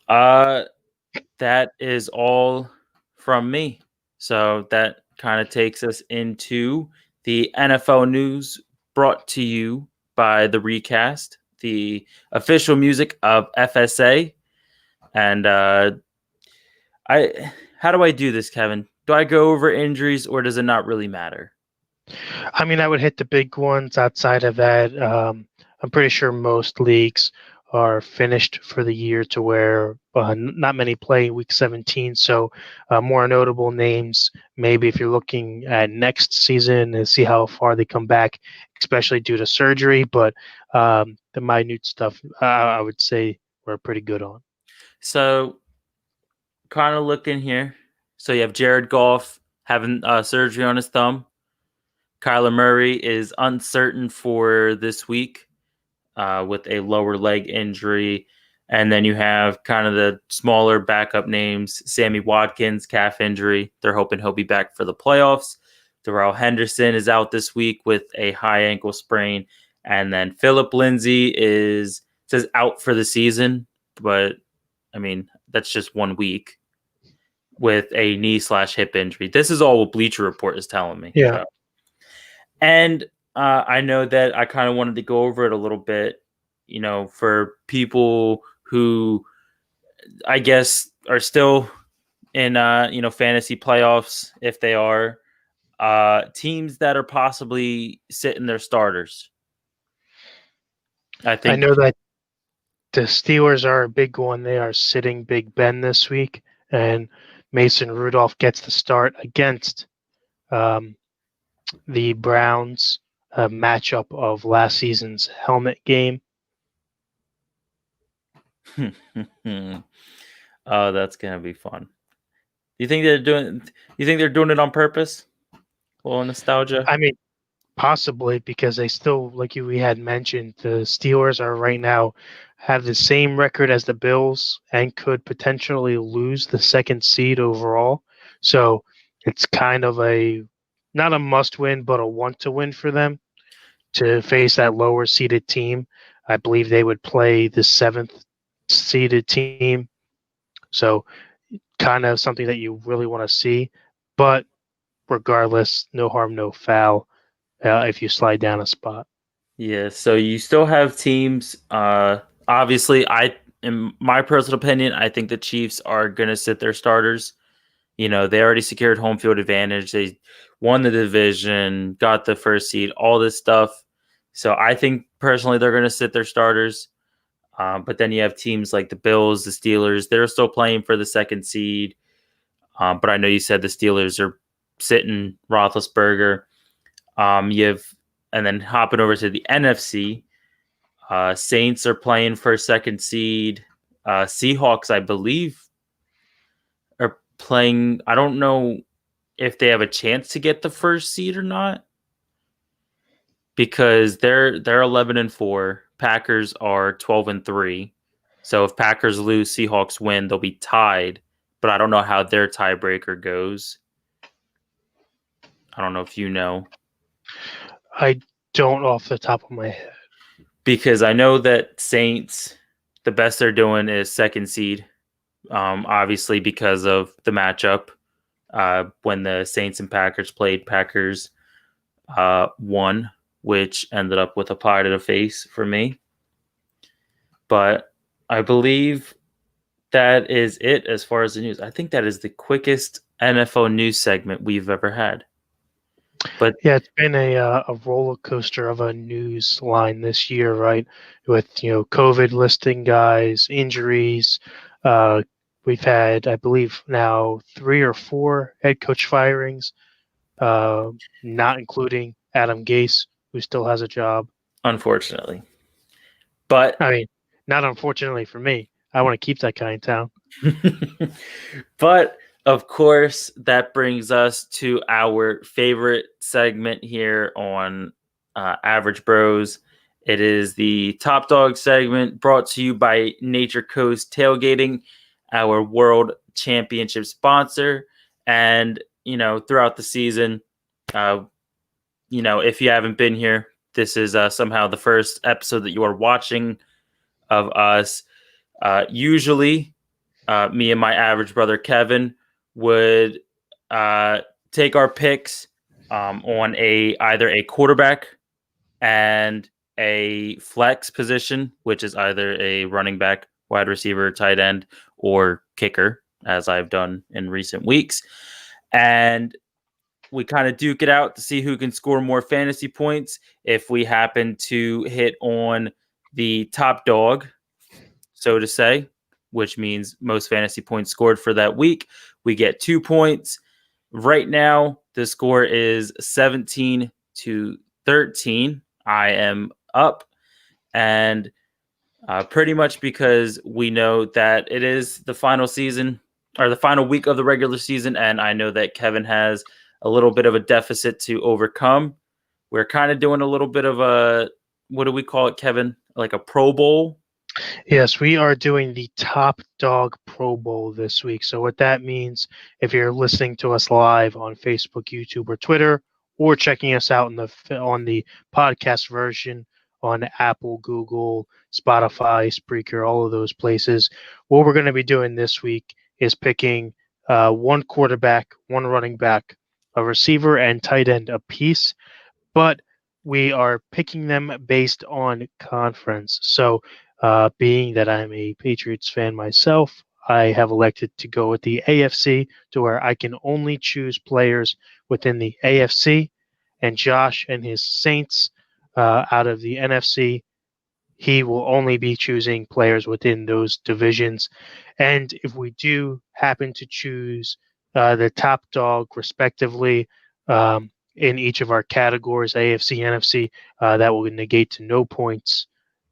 That is all from me. So that kind of takes us into the NFL news, brought to you by the Recast, the official music of FSA. And how do I do this, Kevin? Do I go over injuries, or does it not really matter? I mean, I would hit the big ones. Outside of that, I'm pretty sure most leagues are finished for the year to where not many play week 17. So, more notable names, maybe if you're looking at next season and see how far they come back, especially due to surgery. But the minute stuff, I would say we're pretty good on. So, kind of looking here. So, you have Jared Goff having surgery on his thumb. Kyler Murray is uncertain for this week with a lower leg injury. And then you have kind of the smaller backup names. Sammy Watkins, calf injury. They're hoping he'll be back for the playoffs. Darrell Henderson is out this week with a high ankle sprain. And then Philip Lindsay says out for the season. But, I mean, that's just 1 week with a knee/hip injury. This is all what Bleacher Report is telling me. Yeah. So. And I know that I kind of wanted to go over it a little bit, for people who I guess are still in, fantasy playoffs, if they are, teams that are possibly sitting their starters. I know that the Steelers are a big one. They are sitting Big Ben this week, and Mason Rudolph gets the start against the Browns matchup of last season's helmet game. Oh, that's gonna be fun. You think they're doing it on purpose? A little nostalgia. I mean, possibly, because they still, like we had mentioned, the Steelers are right now have the same record as the Bills and could potentially lose the second seed overall. So it's kind of not a must win, but a want to win for them to face that lower seeded team. I believe they would play the seventh seeded team. So kind of something that you really want to see. But regardless, no harm, no foul if you slide down a spot. Yeah, so you still have teams. Obviously, in my personal opinion, I think the Chiefs are going to sit their starters. They already secured home field advantage. They won the division, got the first seed, all this stuff. So I think personally they're going to sit their starters. But then you have teams like the Bills, the Steelers. They're still playing for the second seed. But I know you said the Steelers are sitting Roethlisberger. And then hopping over to the NFC, Saints are playing for second seed. Seahawks, I believe, are playing. I don't know if they have a chance to get the first seed or not because they're 11-4. Packers are 12-3. So if Packers lose, Seahawks win, they'll be tied. But I don't know how their tiebreaker goes. I don't know if you know. I don't off the top of my head. Because I know that Saints, the best they're doing is second seed. Obviously because of the matchup. When the Saints and Packers played, Packers won, which ended up with a pie to the face for me. But I believe that is it as far as the news. I think that is the quickest NFL news segment we've ever had. But yeah, it's been a roller coaster of a news line this year, right? With COVID listing guys, injuries. We've had, I believe, now 3 or 4 head coach firings, not including Adam Gase, who still has a job. unfortunately, but I mean, not unfortunately for me. I want to keep that guy in town. but of course, that brings us to our favorite segment here on Average Bros. It is the Top Dog segment brought to you by Nature Coast Tailgating, our world championship sponsor. And, throughout the season, if you haven't been here, this is somehow the first episode that you are watching of us. Usually, me and my average brother Kevin would take our picks on either a quarterback and a flex position, which is either a running back, wide receiver, tight end, or kicker, as I've done in recent weeks. And we kind of duke it out to see who can score more fantasy points. If we happen to hit on the top dog, so to say, which means most fantasy points scored for that week, we get 2 points. Right now, the score is 17-13. I am up, and pretty much because we know that it is the final season or the final week of the regular season, and I know that Kevin has a little bit of a deficit to overcome. We're kind of doing a little bit of a, what do we call it, Kevin? Like a Pro Bowl? Yes, we are doing the Top Dog Pro Bowl this week. So what that means, if you're listening to us live on Facebook, YouTube, or Twitter, or checking us out on the podcast version on Apple, Google, Spotify, Spreaker, all of those places, what we're going to be doing this week is picking one quarterback, one running back, a receiver, and tight end apiece. But we are picking them based on conference. So being that I'm a Patriots fan myself, I have elected to go with the AFC to where I can only choose players within the AFC. And Josh and his Saints out of the NFC, he will only be choosing players within those divisions. And if we do happen to choose the top dog, respectively, in each of our categories, AFC, NFC, that will negate to no points.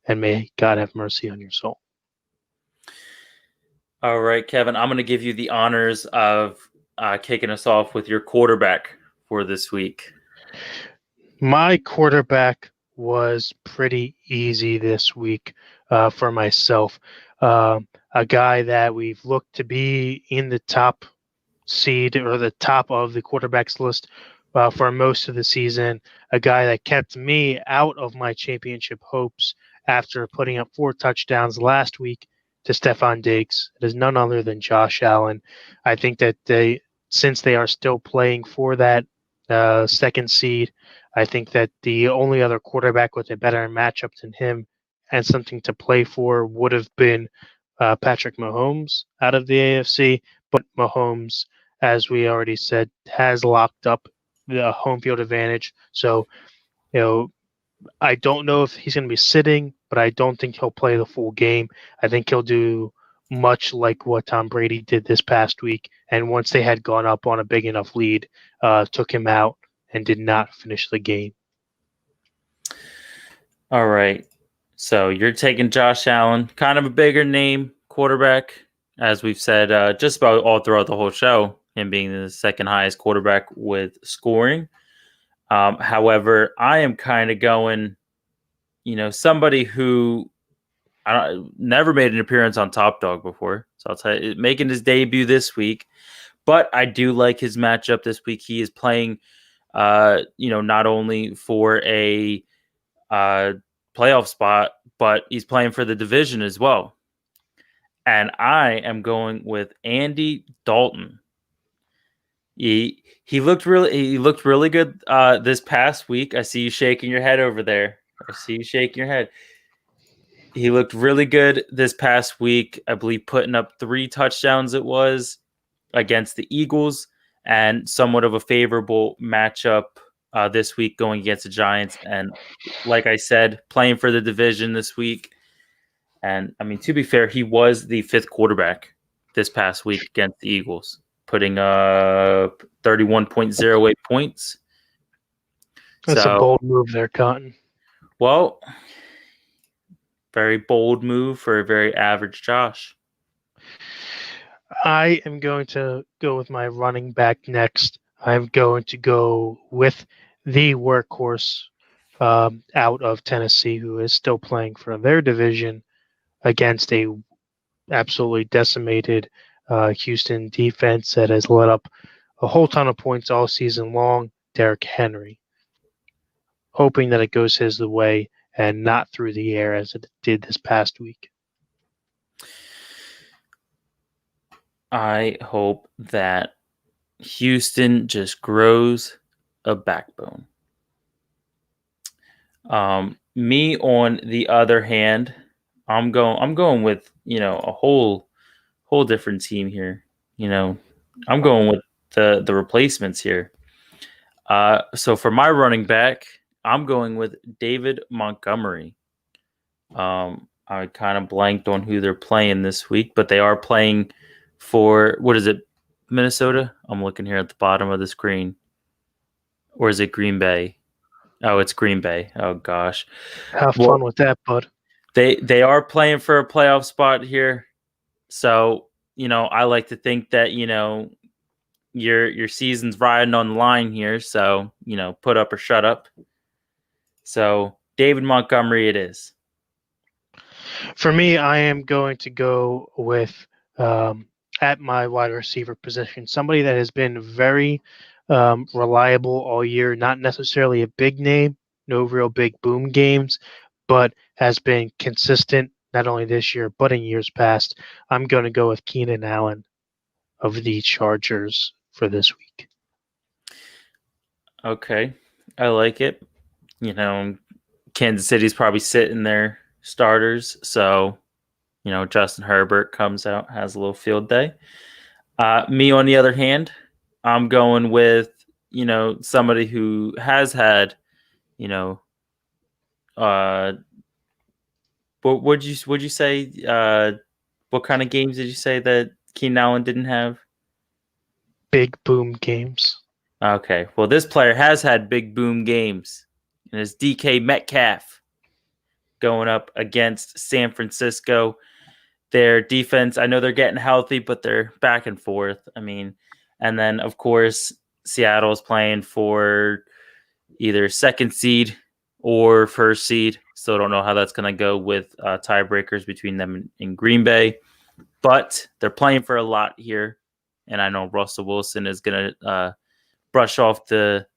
And may God have mercy on your soul. All right, Kevin, I'm going to give you the honors of kicking us off with your quarterback for this week. My quarterback was pretty easy this week for myself. A guy that we've looked to be in the top seed or the top of the quarterbacks list for most of the season. A guy that kept me out of my championship hopes after putting up 4 touchdowns last week to Stephon Diggs. It is none other than Josh Allen. I think that since they are still playing for that second seed, I think that the only other quarterback with a better matchup than him and something to play for would have been Patrick Mahomes out of the AFC. But Mahomes, as we already said, has locked up the home field advantage. So, I don't know if he's going to be sitting, but I don't think he'll play the full game. I think he'll do much like what Tom Brady did this past week. And once they had gone up on a big enough lead, took him out and did not finish the game. All right. So you're taking Josh Allen, kind of a bigger name quarterback, as we've said just about all throughout the whole show, him being the second highest quarterback with scoring. However, I am kind of going, somebody who never made an appearance on Top Dog before. So I'll tell you, making his debut this week. But I do like his matchup this week. He is playing, not only for a playoff spot, but he's playing for the division as well. And I am going with Andy Dalton. He looked really good this past week. I see you shaking your head over there. I see you shaking your head. He looked really good this past week. I believe putting up 3 touchdowns it was against the Eagles, and somewhat of a favorable matchup this week going against the Giants. And like I said, playing for the division this week. And I mean, to be fair, he was the 5th quarterback this past week against the Eagles, putting up 31.08 points. That's a bold move there, Cotton. Well, very bold move for a very average Josh. I am going to go with my running back next. I'm going to go with the workhorse out of Tennessee, who is still playing for their division against a absolutely decimated Houston defense that has let up a whole ton of points all season long. Derrick Henry, hoping that it goes his way and not through the air as it did this past week. I hope that Houston just grows a backbone. Me, on the other hand, I'm going with a whole different team here. I'm going with the replacements here. So for my running back, I'm going with David Montgomery. I kind of blanked on who they're playing this week, but they are playing for, what is it, Minnesota? I'm looking here at the bottom of the screen. Or is it Green Bay? Oh, it's Green Bay. Oh gosh. Have fun with that, bud. They are playing for a playoff spot here. So, I like to think that, your season's riding on the line here. So, put up or shut up. So, David Montgomery it is. For me, I am going to go with at my wide receiver position, somebody that has been very reliable all year, not necessarily a big name, no real big boom games, but has been consistent not only this year, but in years past. I'm going to go with Keenan Allen of the Chargers for this week. Okay. I like it. Kansas City's probably sitting their starters. So, Justin Herbert comes out, has a little field day. Me, on the other hand, I'm going with, somebody who has had, what would you say? What kind of games did you say that Keenan Allen didn't have? Big boom games. Okay. Well, this player has had big boom games, and it's DK Metcalf going up against San Francisco. Their defense, I know they're getting healthy, but they're back and forth. I mean, and then, of course, Seattle's playing for either second seed or first seed. Still don't know how that's going to go with tiebreakers between them and Green Bay. But they're playing for a lot here. And I know Russell Wilson is going to brush off the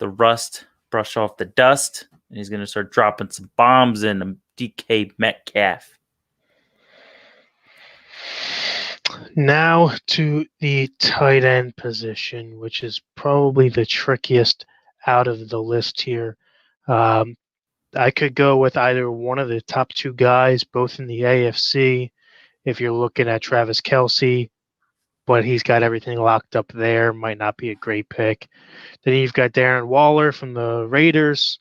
rust, brush off the dust, and he's going to start dropping some bombs in DK Metcalf. Now to the tight end position, which is probably the trickiest out of the list here. I could go with either one of the top 2 guys, both in the AFC. If you're looking at Travis Kelce, but he's got everything locked up there, might not be a great pick. Then you've got Darren Waller from the Raiders,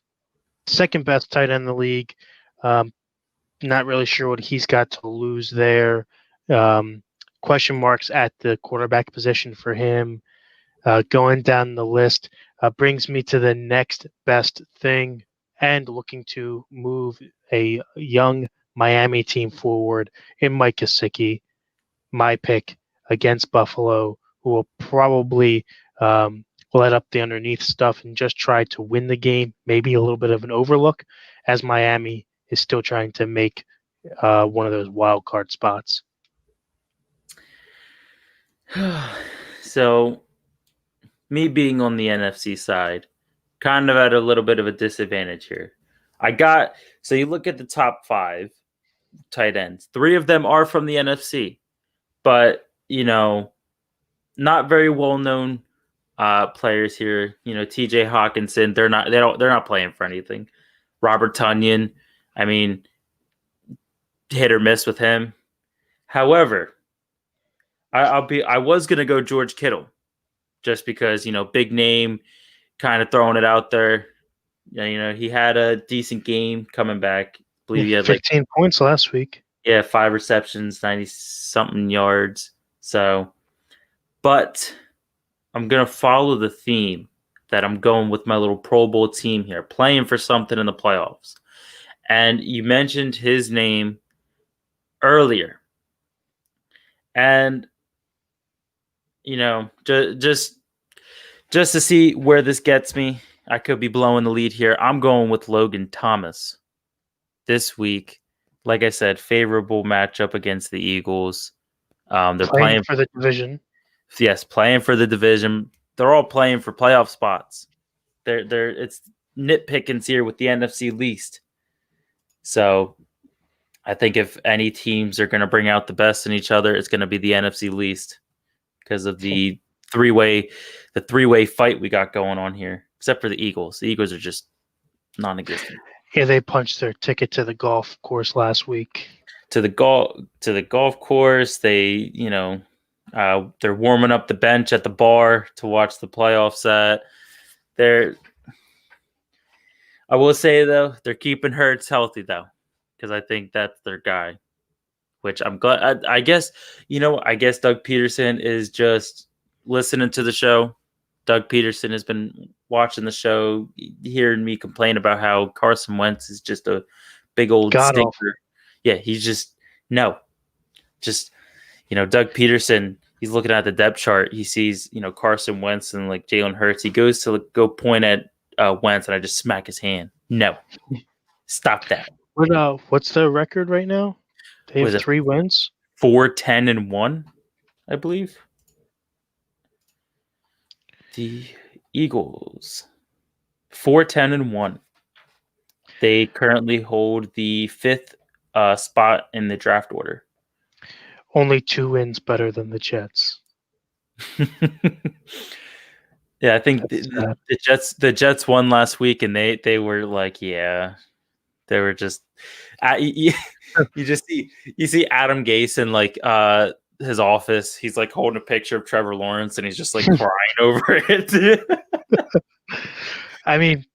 second best tight end in the league. Not really sure what he's got to lose there. Question marks at the quarterback position for him. Going down the list brings me to the next best thing and looking to move a young Miami team forward in Mike Gesicki, my pick against Buffalo, who will probably let up the underneath stuff and just try to win the game. Maybe a little bit of an overlook, as Miami is still trying to make one of those wild card spots. So, me being on the NFC side, kind of at a little bit of a disadvantage here. So you look at the top 5 tight ends. 3 of them are from the NFC, but not very well known players here. TJ Hawkinson, they're not playing for anything. Robert Tunyon, I mean, hit or miss with him. However, I was gonna go George Kittle, just because big name, kind of throwing it out there. He had a decent game coming back. I believe he had 15 points last week. 5 receptions, 90 something yards. So, but I'm gonna follow the theme that I'm going with my little Pro Bowl team here, playing for something in the playoffs. And you mentioned his name earlier, and just to see where this gets me, I could be blowing the lead here. I'm going with Logan Thomas this week. Like I said, favorable matchup against the Eagles. They're playing for the division. Yes, playing for the division. They're all playing for playoff spots. It's nitpickings here with the NFC least. So I think if any teams are going to bring out the best in each other, it's going to be the NFC least, because of the three-way fight we got going on here. Except for the Eagles. The Eagles are just non-existent. Yeah, they punched their ticket to the golf course last week. To the golf course, they they're warming up the bench at the bar to watch the playoff set. I will say though, they're keeping Hurts healthy though, because I think that's their guy. Which I'm glad. I guess Doug Peterson is just listening to the show. Doug Peterson has been watching the show, hearing me complain about how Carson Wentz is just a big old stinker. Yeah, he's just Doug Peterson. He's looking at the depth chart. He sees Carson Wentz and like Jalen Hurts. He goes to go point at Wentz, and I just smack his hand. No, stop that. What's their record right now? They have 3 wins. 4-10-1, I believe. The Eagles, 4-10-1. They currently hold the 5th spot in the draft order. Only 2 wins better than the Jets. Yeah, I think the Jets won last week, and they were like, they were just. You see Adam Gase in like his office. He's like holding a picture of Trevor Lawrence, and he's just like crying over it. I mean,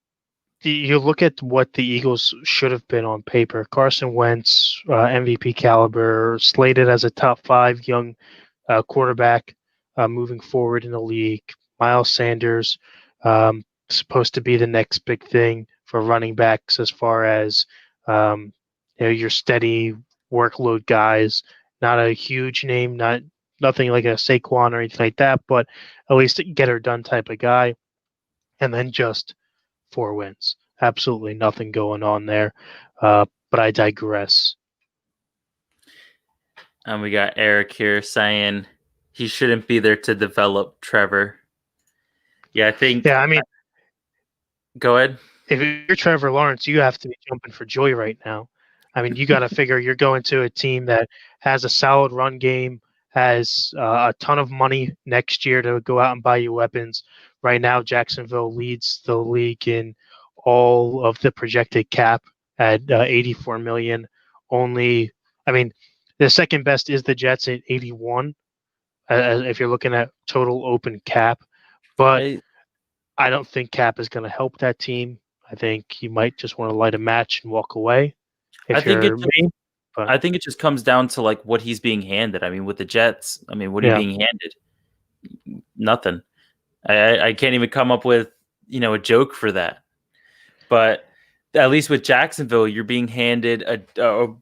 you look at what the Eagles should have been on paper. Carson Wentz, MVP caliber, slated as a top 5 young quarterback moving forward in the league. Miles Sanders, supposed to be the next big thing for running backs as far as your steady workload guys. Not a huge name, nothing like a Saquon or anything like that, but at least a get her done type of guy. And then just 4 wins. Absolutely nothing going on there. But I digress. And we got Eric here saying he shouldn't be there to develop Trevor. Yeah, I think. Yeah, I mean, go ahead. If you're Trevor Lawrence, you have to be jumping for joy right now. I mean, you got to figure you're going to a team that has a solid run game, has a ton of money next year to go out and buy you weapons. Right now, Jacksonville leads the league in all of the projected cap at $84 million. The second best is the Jets at 81. If you're looking at total open cap, but I don't think cap is going to help that team. I think you might just want to light a match and walk away. I think it just comes down to like what he's being handed. I mean, with the Jets, what are you being handed? Nothing. I can't even come up with a joke for that. But at least with Jacksonville, you're being handed a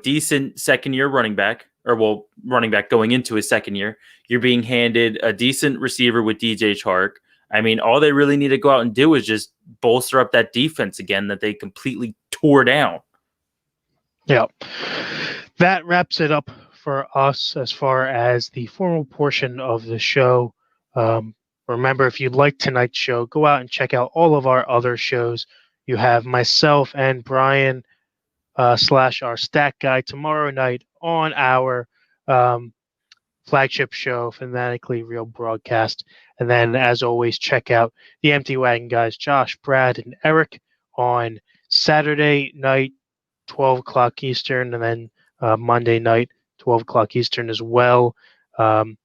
decent second year running back, or running back going into his second year. You're being handed a decent receiver with DJ Chark. I mean, all they really need to go out and do is just bolster up that defense again that they completely tore down. Yeah. That wraps it up for us as far as the formal portion of the show. Remember, if you like tonight's show, go out and check out all of our other shows. You have myself and Brian slash our stat guy tomorrow night on our flagship show, Fanatically Real Broadcast. And then, as always, check out the Empty Wagon guys, Josh, Brad, and Eric, on Saturday night, 12 o'clock Eastern, and then Monday night, 12 o'clock Eastern as well. You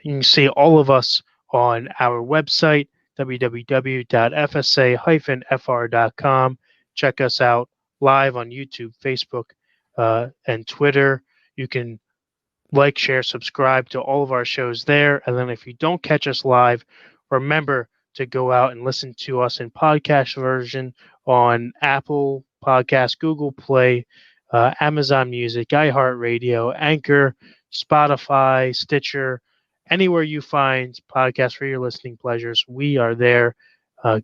can see all of us on our website, www.fsa-fr.com. Check us out live on YouTube, Facebook, and Twitter. You can like, share, subscribe to all of our shows there. And then if you don't catch us live, remember to go out and listen to us in podcast version on Apple Podcasts, Google Play, Amazon Music, iHeartRadio, Anchor, Spotify, Stitcher, anywhere you find podcasts for your listening pleasures. We are there.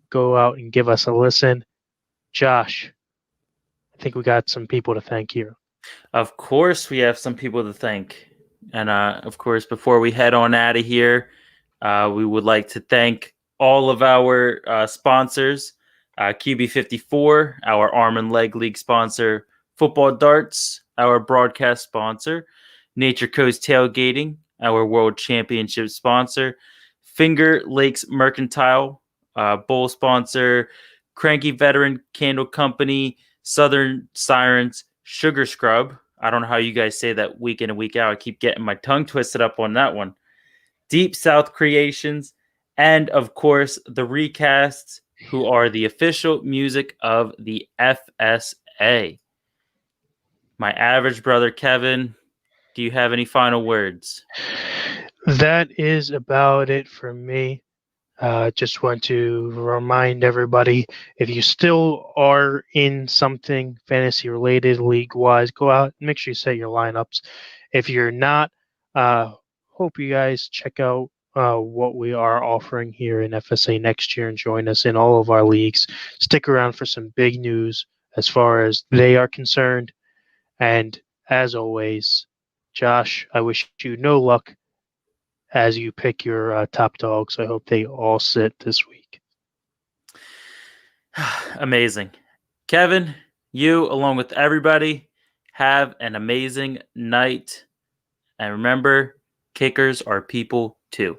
Go out and give us a listen. Josh, I think we got some people to thank here. Of course, we have some people to thank. And of course, before we head on out of here, we would like to thank all of our sponsors. QB54, our Arm and Leg League sponsor. Football Darts, our broadcast sponsor. Nature Coast Tailgating, our World Championship sponsor. Finger Lakes Mercantile, bowl sponsor. Cranky Veteran Candle Company. Southern Sirens, Sugar Scrub. I don't know how you guys say that week in and week out. I keep getting my tongue twisted up on that one. Deep South Creations, and of course, the Recasts, who are the official music of the FSA. My average brother, Kevin, do you have any final words? That is about it for me. Just want to remind everybody, if you still are in something fantasy related league wise, go out and make sure you set your lineups. If you're not, hope you guys check out what we are offering here in FSA next year and join us in all of our leagues. Stick around for some big news as far as they are concerned. And as always, Josh, I wish you no luck as you pick your top dogs. I hope they all sit this week. Amazing. Kevin, you, along with everybody, have an amazing night. And remember, kickers are people too.